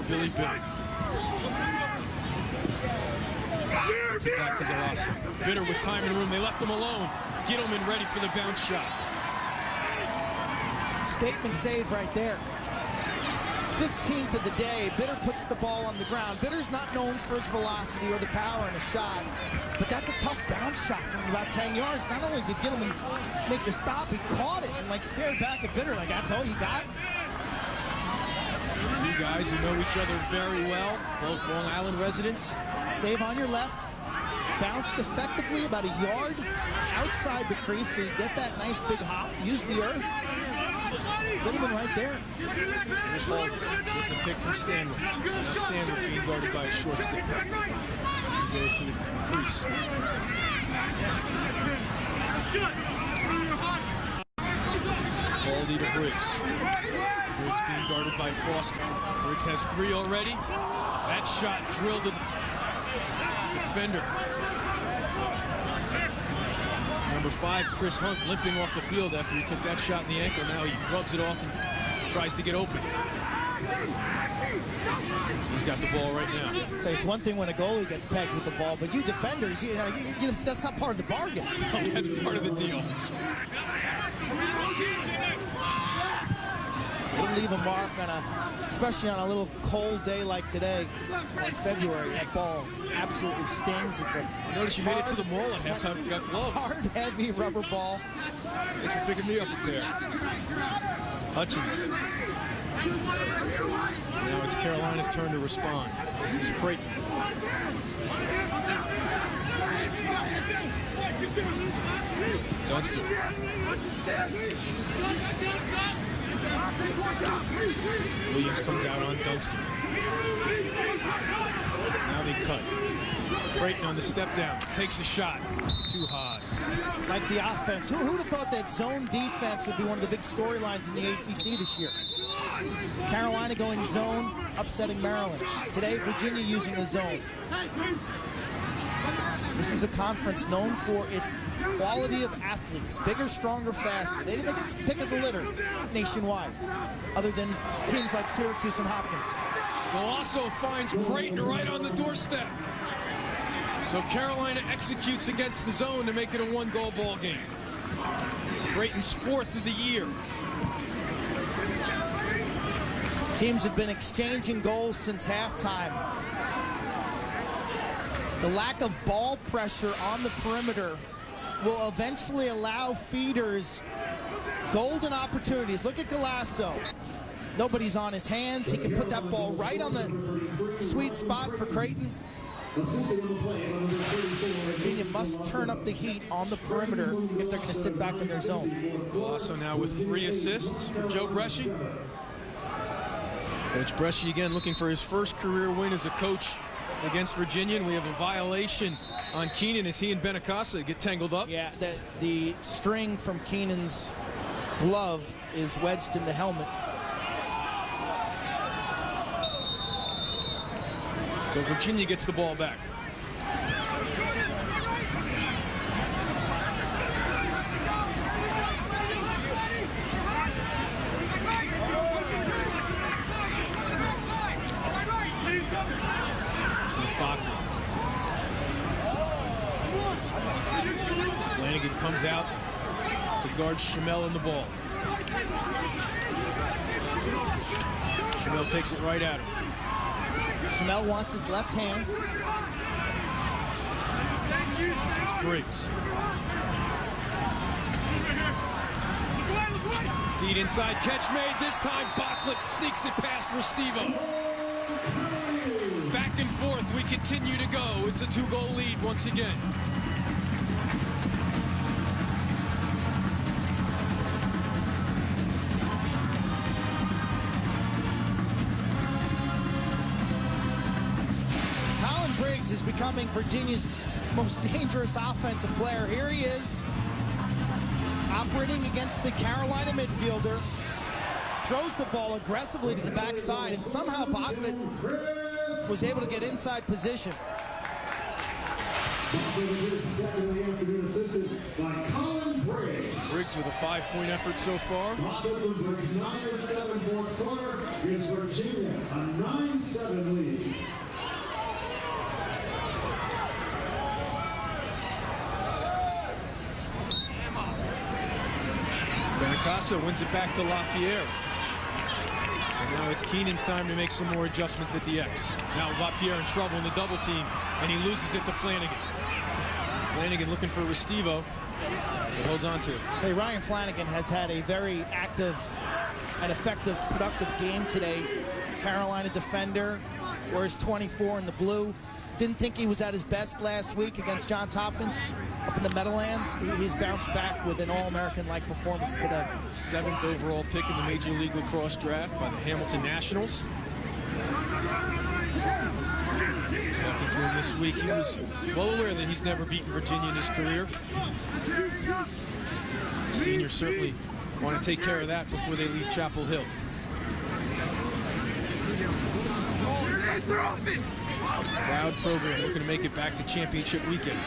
Billy Bitter. Back to Galasso. Bitter with time in the room. They left him alone. Gittleman ready for the bounce shot.
Statement save right there. 15th of the day. Bitter puts the ball on the ground. Bitter's not known for his velocity or the power in a shot, but that's a tough bounce shot from about 10 yards. Not only did Gittleman make the stop, he caught it and stared back at Bitter like, that's all you got?
Two guys who know each other very well, both Long Island residents.
Save on your left. Bounced effectively about a yard outside the crease, so you get that nice big hop. Use the earth. Gittleman right there.
Here's Hall with the pick from Stanley. So now Stanley being guarded by a short stick. He goes to the crease. Baldy to Briggs. Briggs being guarded by Foster. Briggs has 3 already. That shot drilled the defender. Number 5, Chris Hunt, limping off the field after he took that shot in the ankle. Now he rubs it off and tries to get open. He's got the ball right now.
So it's one thing when a goalie gets pegged with the ball, but you defenders, that's not part of the bargain.
Oh, that's part of the deal.
It'll leave a mark especially on a little cold day like today, like February. That ball absolutely stings. It's a
Notice you made it to the mall at halftime. You got gloves.
Hard, heavy rubber ball.
Thanks for picking me up there. Hutchins. So now it's Carolina's turn to respond. This is Creighton. Dunston. Williams comes out on Dunston. Now they cut. Creighton on the step down. Takes a shot. Too high.
Like the offense. Who would have thought that zone defense would be one of the big storylines in the ACC this year? Carolina going zone, upsetting Maryland. Today, Virginia using the zone. This is a conference known for its quality of athletes. Bigger, stronger, faster. They get the pick of the litter nationwide, other than teams like Syracuse and Hopkins.
Galasso finds Creighton right on the doorstep. So Carolina executes against the zone to make it a 1-goal ball game. Creighton's 4th of the year.
Teams have been exchanging goals since halftime. The lack of ball pressure on the perimeter will eventually allow feeders golden opportunities. Look at Galasso. Nobody's on his hands. He can put that ball right on the sweet spot for Creighton. Virginia must turn up the heat on the perimeter if they're going to sit back in their zone.
Galasso now with 3 assists for Joe Bresci. Coach Bresci again looking for his first career win as a coach against Virginia, and we have a violation on Keenan as he and Benacasa get tangled up.
Yeah, the string from Keenan's glove is wedged in the helmet.
So Virginia gets the ball back. comes out to guard Schimmel in the ball. Schimmel takes it right at him.
Schimmel wants his left hand.
This is Briggs. Feed inside, catch made. This time Bocklet sneaks it past Restivo. Back and forth, we continue to go. It's a 2-goal lead once again.
Briggs is becoming Virginia's most dangerous offensive player. Here he is, operating against the Carolina midfielder, throws the ball aggressively to the backside, and somehow Bocklet was able to get inside position.
Briggs
with a 5-point effort so far.
Briggs 9-7 fourth quarter gives Virginia a 9-7 lead.
Benicasa wins it back to LaPierre. And now it's Keenan's time to make some more adjustments at the X. Now LaPierre in trouble in the double team, and he loses it to Flanagan. Flanagan looking for Restivo. He holds on to it.
Hey, Ryan Flanagan has had a very active and effective, productive game today. Carolina defender, wears 24 in the blue. Didn't think he was at his best last week against Johns Hopkins up in the Meadowlands. He's bounced back with an All-American-like performance today.
7th overall pick in the Major League Lacrosse draft by the Hamilton Nationals. Talking to him this week, he was well aware that he's never beaten Virginia in his career. The seniors certainly want to take care of that before they leave Chapel Hill. Proud program looking to make it back to championship weekend.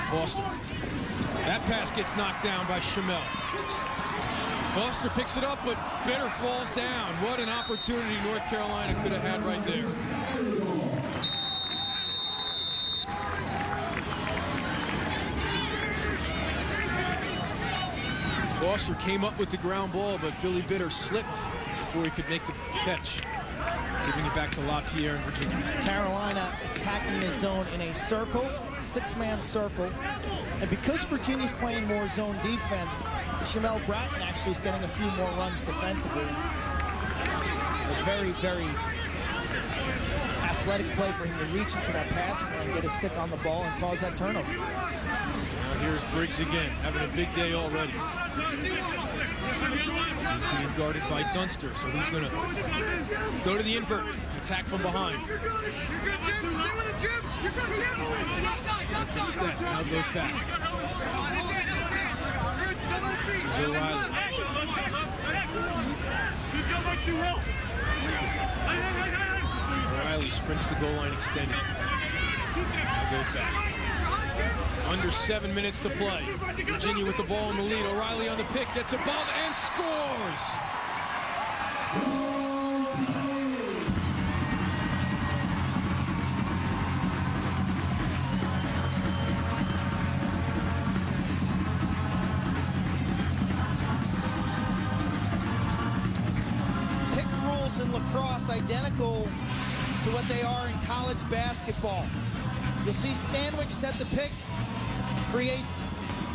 Foster. That pass gets knocked down by Schimmel. Foster picks it up, but Bitter falls down. What an opportunity North Carolina could have had right there. Foster came up with the ground ball, but Billy Bitter slipped before he could make the catch. Giving it back to LaPierre in Virginia.
Carolina attacking the zone in a circle, 6-man circle. And because Virginia's playing more zone defense, Schimmel Bratton actually is getting a few more runs defensively. A very, very athletic play for him to reach into that passing lane, get a stick on the ball, and cause that turnover.
So now here's Briggs again, having a big day already. He's being guarded by Dunster, so he's going to go to the invert, attack from behind. That's a step, now goes back. This is O'Reilly. O'Reilly sprints the goal line extended. Now goes back. Under 7 minutes to play. Virginia with the ball in the lead. O'Reilly on the pick, gets above and scores!
Pick rules in lacrosse identical to what they are in college basketball. You'll see Stanwyck set the pick, creates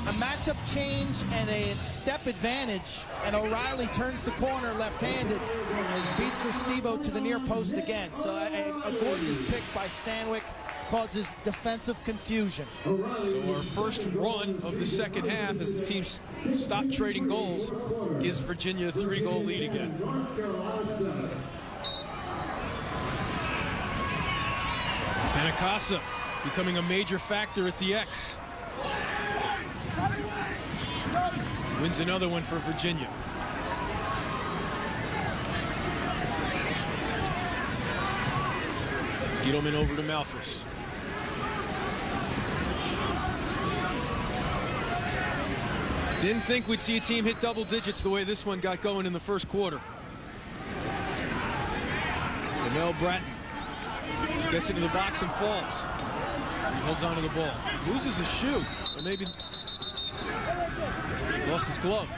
a matchup change and a step advantage, and O'Reilly turns the corner left-handed and beats Restivo to the near post again. So a gorgeous pick by Stanwyck causes defensive confusion.
So our first run of the second half as the teams stop trading goals gives Virginia a 3-goal lead again. Benicasa becoming a major factor at the X. Wins another one for Virginia. Giedelman over to Malphus. Didn't think we'd see a team hit double digits the way this one got going in the first quarter. Emil Bratton gets into the box and falls. He holds onto the ball. Loses a shoe. Or maybe Lost his glove.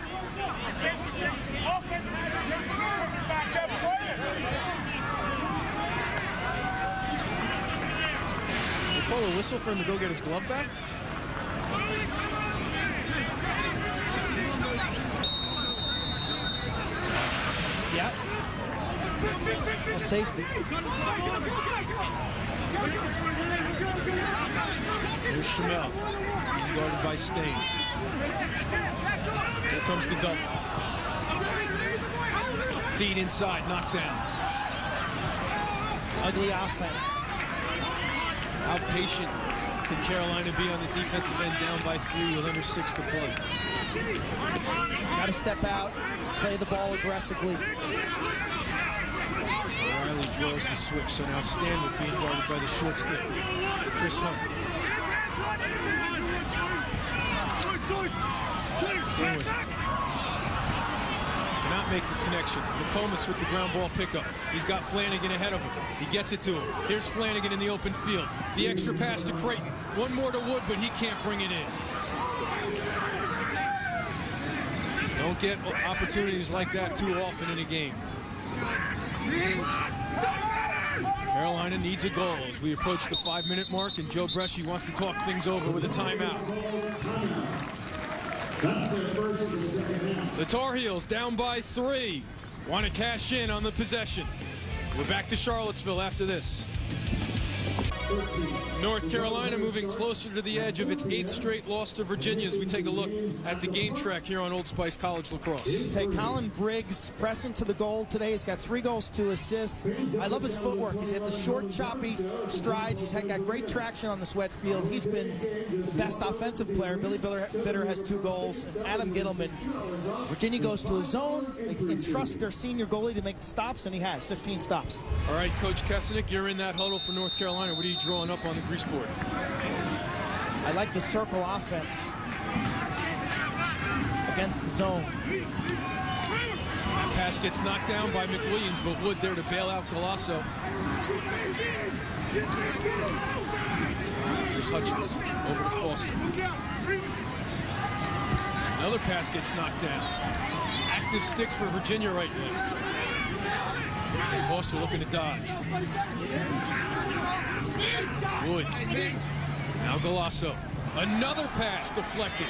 They call a whistle for him to go get his glove back?
Yeah. A safety.
Here's Shamel, guarded by Staines. Here comes the double. Feed inside, knocked down.
Ugly offense.
How patient can Carolina be on the defensive end, down by 3 with under 6 to play?
Got to step out, play the ball aggressively.
Riley draws the switch, so now Stanwick being guarded by the short stick. Chris Hunt. Stanwick cannot make the connection. McComas with the ground ball pickup. He's got Flanagan ahead of him. He gets it to him. Here's Flanagan in the open field. The extra pass to Creighton. One more to Wood, but he can't bring it in. Don't get opportunities like that too often in a game. Carolina needs a goal as we approach the 5-minute mark, and Joe Bresci wants to talk things over with a timeout. The Tar Heels down by 3. Want to cash in on the possession. We're back to Charlottesville after this. North Carolina moving closer to the edge of its 8th straight loss to Virginia as we take a look at the game track here on Old Spice College Lacrosse.
Take Colin Briggs pressing to the goal today. He's got 3 goals, 2 assists. I love his footwork. He's hit the short, choppy strides. He's got great traction on the sweat field. He's been the best offensive player. Billy Bitter has 2 goals. And Adam Gittleman. Virginia goes to a zone. They entrust their senior goalie to make the stops, and he has 15 stops.
All right, Coach Kesenick, you're in that huddle for North Carolina. What are you drawing up on the grease board?
I like the circle offense against the zone.
That pass gets knocked down by McWilliams, but Wood there to bail out Galasso. Here's Hutchins over to Foster. Another pass gets knocked down. Active sticks for Virginia right now. Foster looking to dodge. Wood. Now Galasso. Another pass deflected.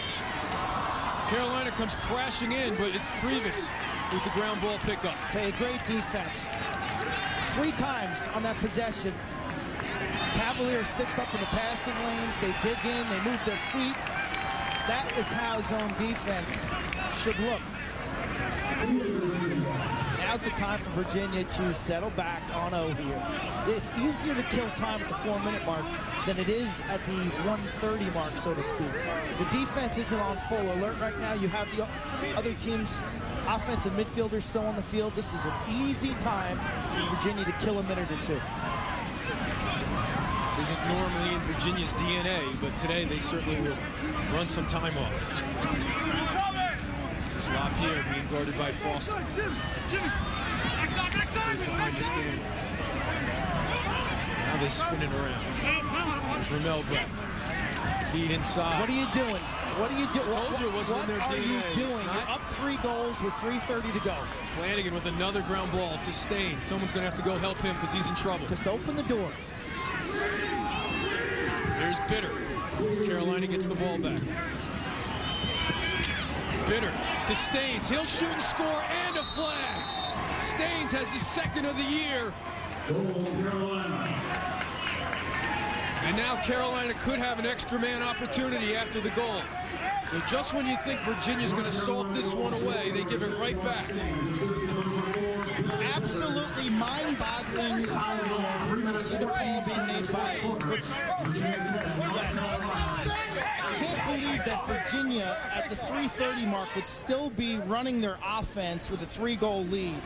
Carolina comes crashing in, but it's Previs with the ground ball pickup.
A great defense. 3 times on that possession. Cavaliers sticks up in the passing lanes. They dig in. They move their feet. That is how zone defense should look. Now's the time for Virginia to settle back on O here. It's easier to kill time at the 4-minute mark than it is at the 1:30 mark, so to speak. The defense isn't on full alert right now. You have the other team's offensive midfielders still on the field. This is an easy time for Virginia to kill a minute or 2.
Isn't normally in Virginia's DNA, but today they certainly will run some time off. This is LaPierre being guarded by Foster. He's behind the stand. Now they spin it around. There's Ramel back. Feed inside.
What are you doing? What are you doing?
I told you it wasn't in their
What are
DNA.
you doing?
It's not.
You're up 3 goals with 3:30 to go.
Flanagan with another ground ball to Staines. Someone's going to have to go help him because he's in trouble.
Just open the door.
There's Bitter. Carolina gets the ball back. Bitter to Staines. He'll shoot and score, and a flag. Staines has his 2nd of the year. And now Carolina could have an extra man opportunity after the goal. So just when you think Virginia's going to salt this one away, they give it right back.
Absolutely mind-boggling. You see the call being made by Coach West. I can't believe that Virginia at the 3:30 mark would still be running their offense with a 3-goal lead.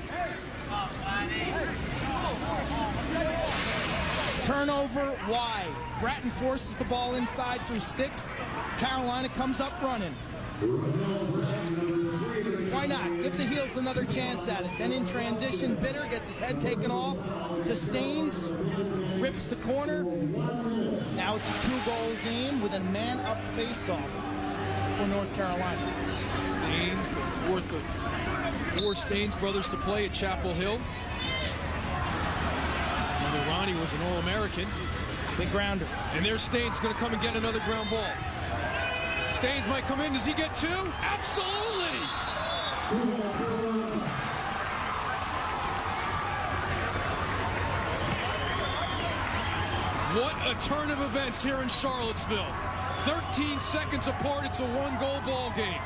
Turnover wide. Bratton forces the ball inside through sticks. Carolina comes up running. Why not? Give the Heels another chance at it. Then in transition, Bitter gets his head taken off to Staines. Rips the corner. Now it's a 2-goal game with a man-up face-off. for North Carolina.
Staines, the fourth of 4 Staines brothers to play at Chapel Hill. Mother Ronnie was an All-American.
Big grounder.
And there's Staines going to come and get another ground ball. Staines might come in. Does he get 2? Absolutely! What a turn of events here in Charlottesville. 13 seconds apart, it's a 1-goal ball game.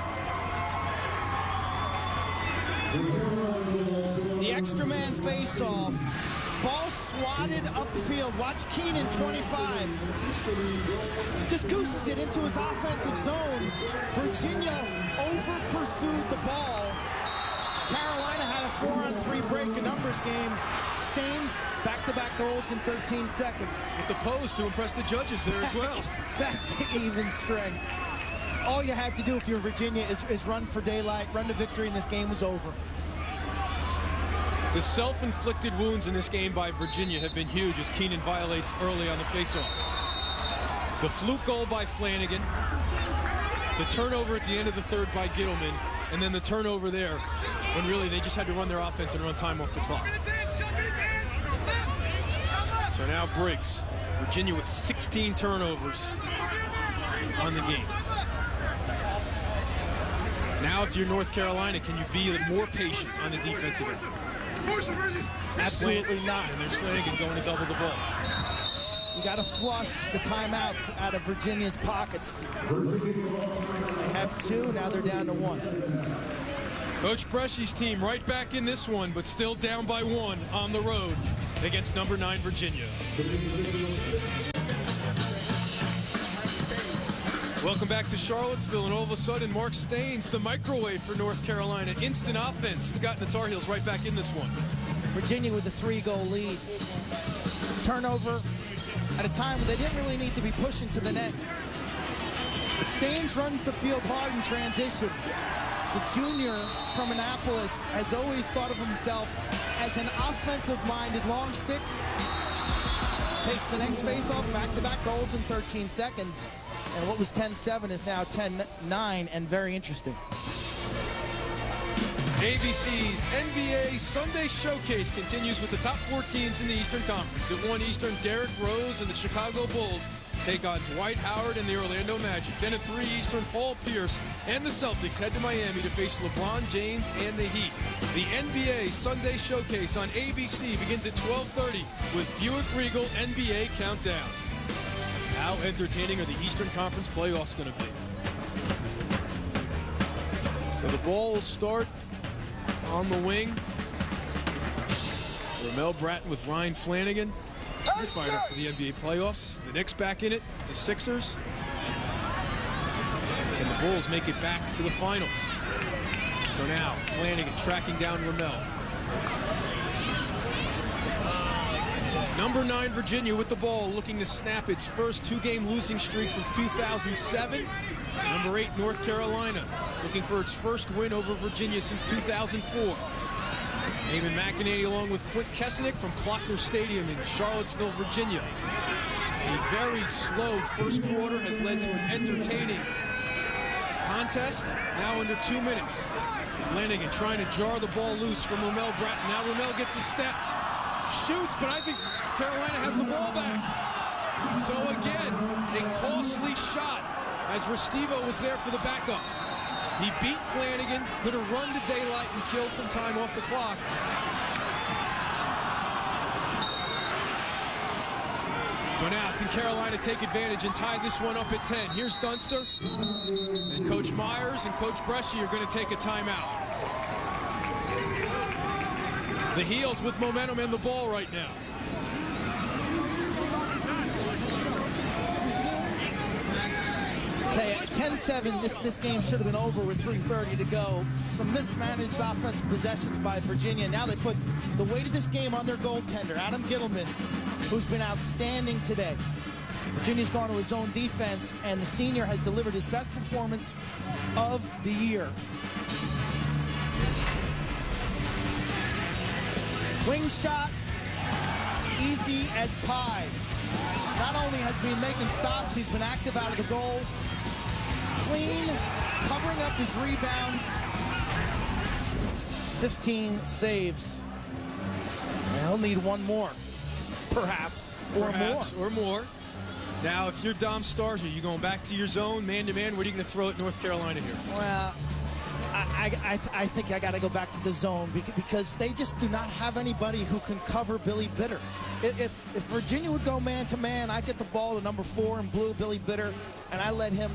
The extra man face-off. Ball swatted upfield. Watch Keenan, 25. Just gooses it into his offensive zone. Virginia over-pursued the ball. Carolina had a 4-on-3 break, a numbers game. Staines, back-to-back goals in 13 seconds.
With the pose to impress the judges there as well.
Back to even strength. All you had to do if you're Virginia is run for daylight, run to victory, and this game was over.
The self-inflicted wounds in this game by Virginia have been huge as Keenan violates early on the faceoff. The fluke goal by Flanagan, the turnover at the end of the third by Gittleman, and then the turnover there when really they just had to run their offense and run time off the clock. So now Briggs, Virginia with 16 turnovers on the game. Now if you're North Carolina, can you be more patient on the defensive end?
Absolutely not.
And there's Flanagan going to double the ball.
You got to flush the timeouts out of Virginia's pockets. They have 2, now they're down to 1.
Coach Bresci's team right back in this one, but still down by 1 on the road against number 9 Virginia. Welcome back to Charlottesville, and all of a sudden, Mark Staines, the microwave for North Carolina. Instant offense. He's gotten the Tar Heels right back in this one.
Virginia with a 3-goal lead. Turnover at a time when they didn't really need to be pushing to the net. Staines runs the field hard in transition. The junior from Annapolis has always thought of himself as an offensive-minded long stick. Takes the next face-off, back-to-back goals in 13 seconds. And what was 10-7 is now 10-9, and very interesting.
ABC's NBA Sunday Showcase continues with the top 4 teams in the Eastern Conference. At 1 Eastern, Derrick Rose and the Chicago Bulls take on Dwight Howard and the Orlando Magic. Then at 3 Eastern, Paul Pierce and the Celtics head to Miami to face LeBron James and the Heat. The NBA Sunday Showcase on ABC begins at 12:30 with Buick Regal NBA Countdown. How entertaining are the Eastern Conference playoffs going to be? So the ball will start on the wing. Ramel Bratton with Ryan Flanagan. They're fired up for the NBA playoffs. The Knicks back in it. The Sixers. Can the Bulls make it back to the finals? So now Flanagan tracking down Ramel. Number 9 Virginia with the ball, looking to snap its first 2-game losing streak since 2007. Number 8 North Carolina, looking for its first win over Virginia since 2004. Eamon McEnany along with Quint Kesenick from Klockner Stadium in Charlottesville, Virginia. A very slow first quarter has led to an entertaining contest, now under 2 minutes. Flanagan trying to jar the ball loose from Ramel Bratton. Now Ramel gets a step, shoots, but I think Carolina has the ball back. So again, a costly shot as Restivo was there for the backup. He beat Flanagan, could have run to daylight and killed some time off the clock. So now, can Carolina take advantage and tie this one up at 10? Here's Dunster, and Coach Myers and Coach Bresci are going to take a timeout. The Heels with momentum and the ball right now.
I'll tell you, 10-7, this game should have been over with 3:30 to go. Some mismanaged offensive possessions by Virginia. Now they put the weight of this game on their goaltender, Adam Gittleman, who's been outstanding today. Virginia's gone to his own defense, and the senior has delivered his best performance of the year. Wing shot, easy as pie. Not only has he been making stops, he's been active out of the goal. Clean, his rebounds, 15 saves. And he'll need one more, perhaps more.
Now, if you're Dom Starsia, you going back to your zone, man-to-man? What are you going to throw at North Carolina here?
Well, I think I got to go back to the zone because they just do not have anybody who can cover Billy Bitter. If Virginia would go man-to-man, I get the ball to number 4 in blue, Billy Bitter, and I let him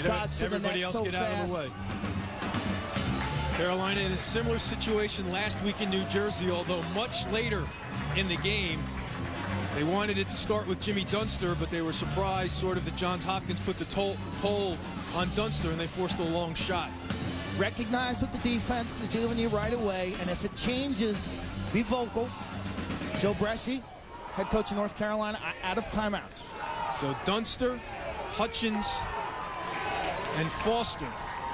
dodge to the net so fast. Everybody else get out of the way.
Carolina in a similar situation last week in New Jersey, although much later in the game. They wanted it to start with Jimmy Dunster, but they were surprised sort of that Johns Hopkins put the toll on Dunster, and they forced a long shot.
Recognize what the defense is giving you right away, and if it changes, be vocal. Joe Bresci, head coach of North Carolina, out of timeouts.
So Dunster, Hutchins, and Foster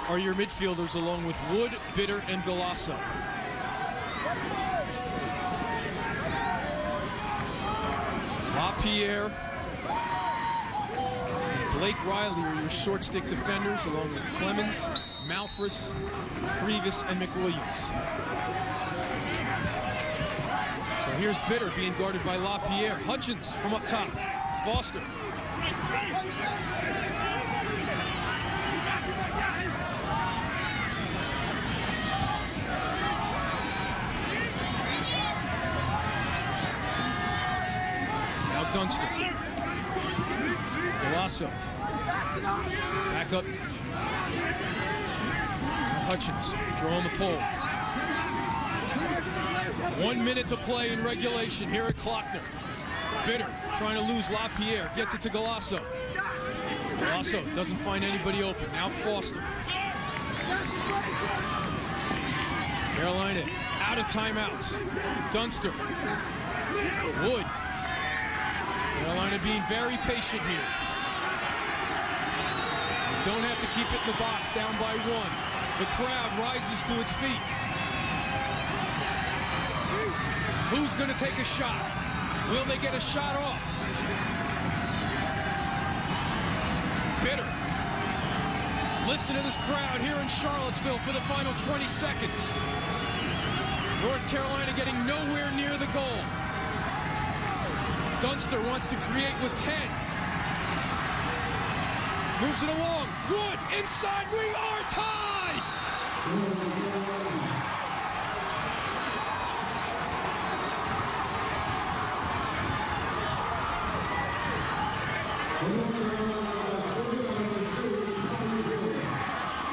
are your midfielders, along with Wood, Bitter, and Galasso. LaPierre and Blake Riley are your short stick defenders, along with Clemens, Malfris, Previs, and McWilliams. So here's Bitter being guarded by LaPierre. Hutchins from up top. Foster. Dunster. Galasso. Back up. Hutchins throwing the pole. 1 minute to play in regulation here at Klockner. Bitter trying to lose LaPierre. Gets it to Galasso. Galasso doesn't find anybody open. Now Foster. Carolina out of timeouts. Dunster. Wood. Carolina being very patient here. You don't have to keep it in the box, down by 1. The crowd rises to its feet. Who's going to take a shot? Will they get a shot off? Bitter. Listen to this crowd here in Charlottesville for the final 20 seconds. North Carolina getting nowhere near the goal. Dunster wants to create with 10. Moves it along. Wood inside. We are tied.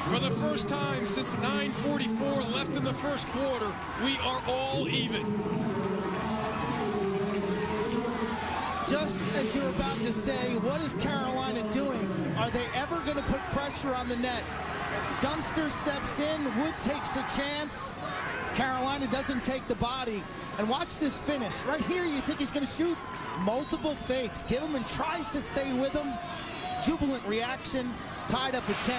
For the first time since 9:44 left in the first quarter, we are all even.
Just as you're about to say, what is Carolina doing? Are they ever going to put pressure on the net? Dunster steps in. Wood takes a chance. Carolina doesn't take the body. And watch this finish. Right here, you think he's going to shoot? Multiple fakes. Give him and tries to stay with him. Jubilant reaction. Tied up at 10.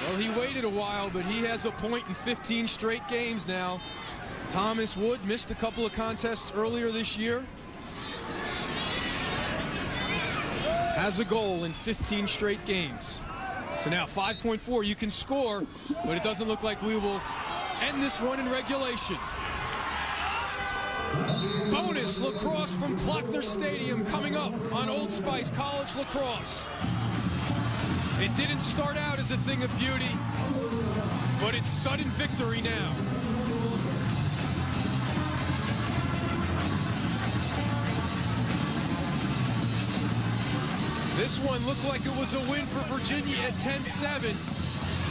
Well, he waited a while, but he has a point in 15 straight games now. Thomas Wood missed a couple of contests earlier this year. Has a goal in 15 straight games. So now 5.4, you can score, but it doesn't look like we will end this one in regulation. Bonus lacrosse from Klockner Stadium coming up on Old Spice College Lacrosse. It didn't start out as a thing of beauty, but it's sudden victory now. This one looked like it was a win for Virginia at 10-7,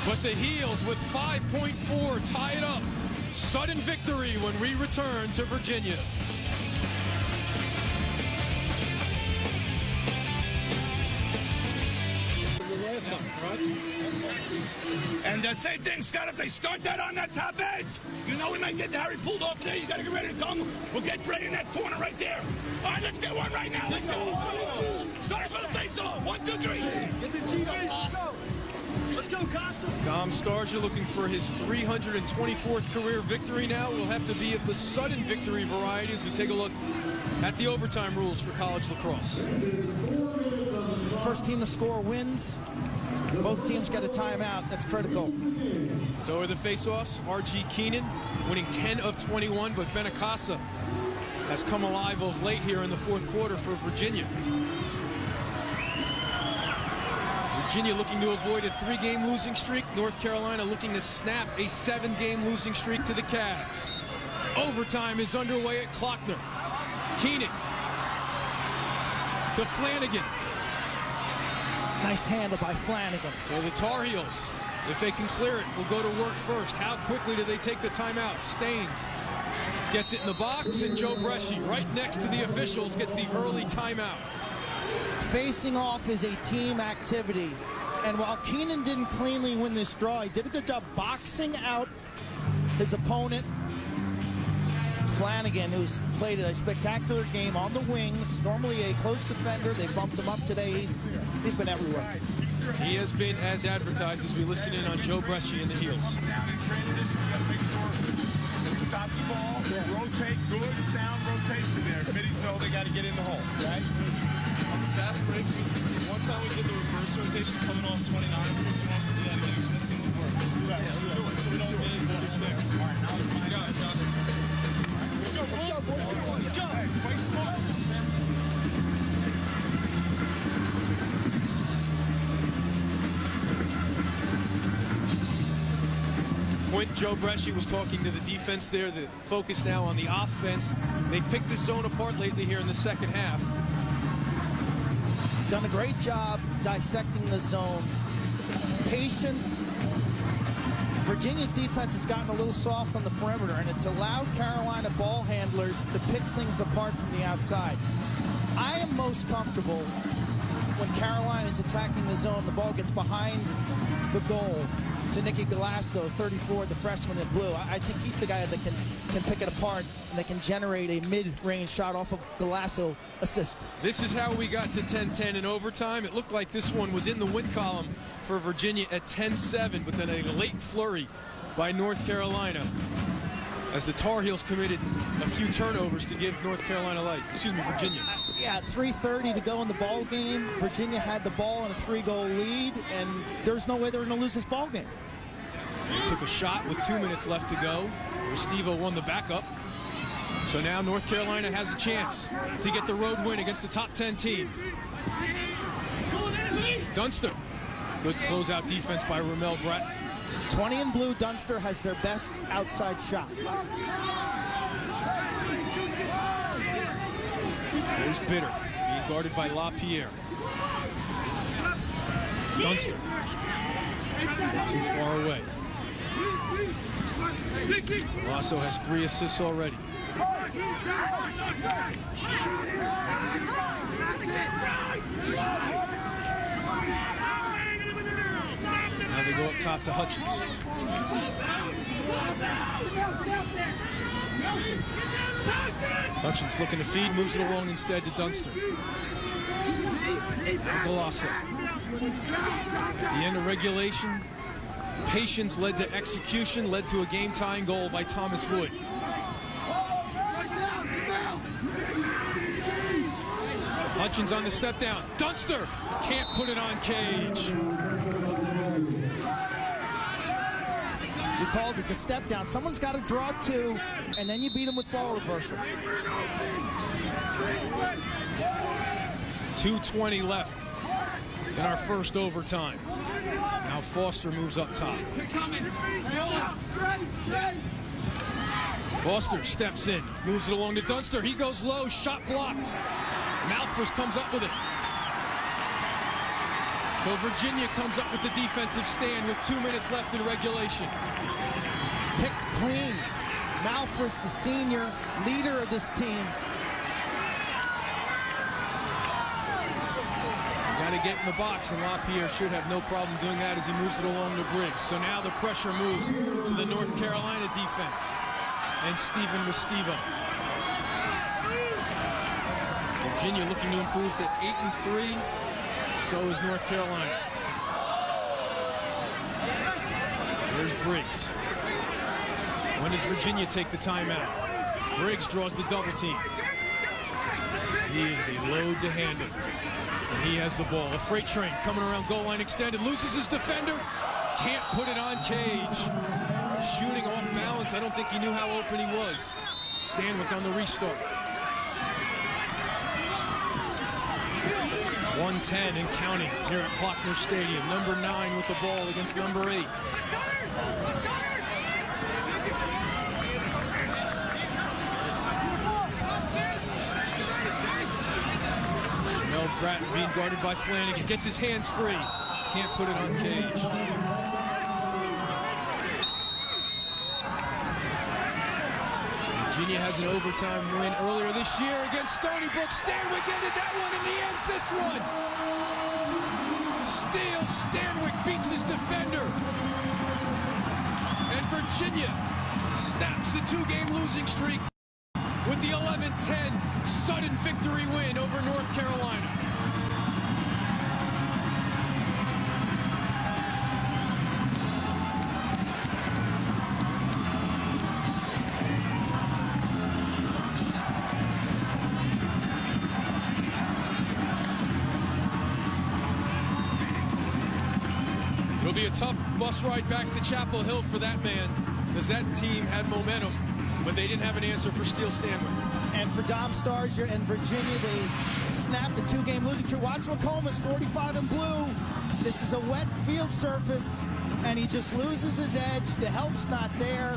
but the Heels with 5.4 tie it up. Sudden victory when we return to Virginia.
And the same thing, Scott, if they start that on that top edge, you know we might get Harry pulled off there. You got to get ready to come. We'll get Bray in that corner right there. All right, let's get one right now. Let's go. Sorry for the face-off. 1, 2, 3. Get this G. Let's go, Casa.
Dom Starsia looking for his 324th career victory now. Will have to be of the sudden victory variety as we take a look at the overtime rules for college lacrosse.
First team to score wins. Both teams get a timeout. That's critical.
So are the face-offs. R.G. Keenan winning 10 of 21, but Benacasa has come alive of late here in the fourth quarter for Virginia. Virginia looking to avoid a 3-game losing streak. North Carolina looking to snap a 7-game losing streak to the Cavs. Overtime is underway at Klockner. Keenan to Flanagan.
Nice handle by Flanagan.
So the Tar Heels, if they can clear it, will go to work first. How quickly do they take the timeout? Staines gets it in the box, and Joe Bresci, right next to the officials, gets the early timeout.
Facing off is a team activity. And while Keenan didn't cleanly win this draw, he did a good job boxing out his opponent. Flanagan, who's played a spectacular game on the wings, normally a close defender. They bumped him up today. He's been everywhere.
He has been as advertised as we listen in on Joe Bresci and the Heels.
Stop the ball, rotate, good sound rotation there. Committee, so they got to get in the hole, right?
On the fast break, one time we did the reverse rotation coming off 29. He wants to do that again because that seemed to work. Let's do that. Yeah, let's do it. So we don't get into the 6. All right, now you got it, got it. Let's go, boys. Let's go. Hey, play smart.
Joe Bresci was talking to the defense there. The focus now on the offense. They picked the zone apart lately here in the second half.
Done a great job dissecting the zone. Patience. Virginia's defense has gotten a little soft on the perimeter, and it's allowed Carolina ball handlers to pick things apart from the outside. I am most comfortable when Carolina is attacking the zone, the ball gets behind the goal to Nicky Galasso, 34, the freshman in blue. I think he's the guy that can pick it apart and that can generate a mid-range shot off of Galasso assist.
This is how we got to 10-10 in overtime. It looked like this one was in the win column for Virginia at 10-7, but then a late flurry by North Carolina as the Tar Heels committed a few turnovers to give North Carolina life. Excuse me, Virginia.
Yeah, 3:30 to go in the ball game. Virginia had the ball in a 3-goal lead, and there's no way they were going to lose this ball game.
They took a shot with 2 minutes left to go. Restivo won the backup. So now North Carolina has a chance to get the road win against the top 10 team. Dunster. Good closeout defense by Ramel Brett.
20 in blue, Dunster has their best outside shot.
There's Bitter, being guarded by LaPierre. Dunster. Too far away. Lasso has 3 assists already. Now they go up top to Hutchins. Hutchins looking to feed, moves it along instead to Dunster. Now Galasso. At the end of regulation, patience led to execution, led to a game-tying goal by Thomas Wood. Hutchins on the step down. Dunster can't put it on Cage.
You called it the step down. Someone's got to draw 2, and then you beat them with ball reversal.
2:20 left in our first overtime. Now Foster moves up top. Foster steps in, moves it along to Dunster. He goes low, shot blocked. Malphus comes up with it. So Virginia comes up with the defensive stand with 2 minutes left in regulation.
Picked clean. Malphus, the senior leader of this team.
Got to get in the box, and LaPierre should have no problem doing that as he moves it along to Briggs. So now the pressure moves to the North Carolina defense and Stephen Restivo. Virginia looking to improve to 8-3. So is North Carolina. There's Briggs. When does Virginia take the timeout? Briggs draws the double team. He is a load to handle. And he has the ball. A freight train coming around goal line extended. Loses his defender. Can't put it on Cage. Shooting off balance. I don't think he knew how open he was. Stanwyck on the restart. 1:10 and counting here at Klockner Stadium. Number 9 with the ball against number 8. Mel Bratton being guarded by Flanagan. Gets his hands free. Can't put it on Cage. Virginia has an overtime win earlier this year against Stony Brook. Stanwyck ended that one, and he ends this one. Steal. Stanwyck beats his defender. And Virginia snaps a 2-game losing streak with the 11-10 sudden victory win over North Carolina. It'll be a tough bus ride back to Chapel Hill for that man, because that team had momentum, but they didn't have an answer for Steele Stanwyck.
And for Dom Starsier and Virginia, they snapped a 2-game losing streak. Watch McComas, 45 in blue. This is a wet field surface, and he just loses his edge. The help's not there.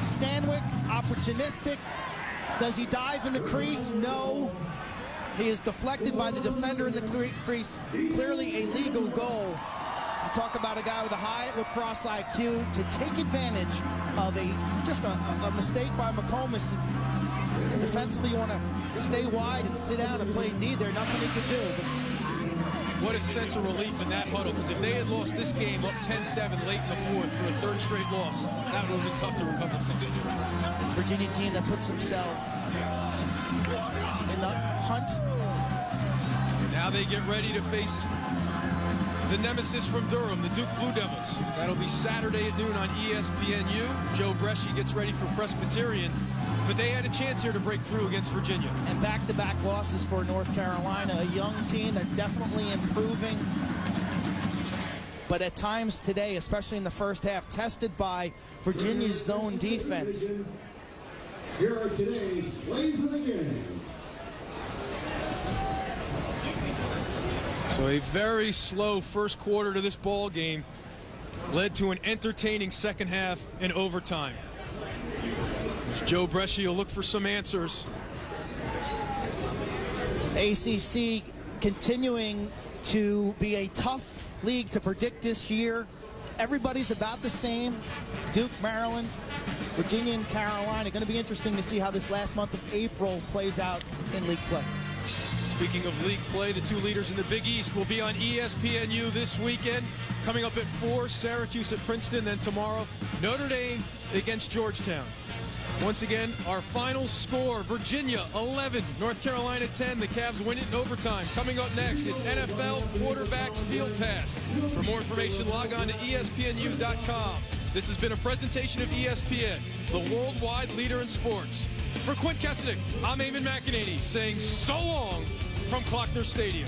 Stanwyck, opportunistic. Does he dive in the crease? No. He is deflected by the defender in the crease. Clearly a legal goal. You talk about a guy with a high lacrosse IQ to take advantage of just a mistake by McComas. Defensively, you want to stay wide and sit down and play D. There's nothing he can do.
What a sense of relief in that huddle, because if they had lost this game up 10-7 late in the fourth for a third straight loss, that would have been tough to recover from.
This Virginia team that puts themselves in the hunt.
And now they get ready to face the nemesis from Durham, the Duke Blue Devils. That'll be Saturday at noon on ESPNU. Joe Bresci gets ready for Presbyterian, but they had a chance here to break through against Virginia.
And back-to-back losses for North Carolina, a young team that's definitely improving. But at times today, especially in the first half, tested by Virginia's zone defense.
Here are today's plays of the game.
So a very slow first quarter to this ball game led to an entertaining second half in overtime. As Joe Bresci will look for some answers.
ACC continuing to be a tough league to predict this year. Everybody's about the same. Duke, Maryland, Virginia, and Carolina. Going to be interesting to see how this last month of April plays out in league play.
Speaking of league play, the two leaders in the Big East will be on ESPNU this weekend. Coming up at 4, Syracuse at Princeton. Then tomorrow, Notre Dame against Georgetown. Once again, our final score, Virginia 11, North Carolina 10. The Cavs win it in overtime. Coming up next, it's NFL Quarterbacks Field Pass. For more information, log on to ESPNU.com. This has been a presentation of ESPN, the worldwide leader in sports. For Quint Kessenich, I'm Eamon McEnany saying so long from Klockner Stadium.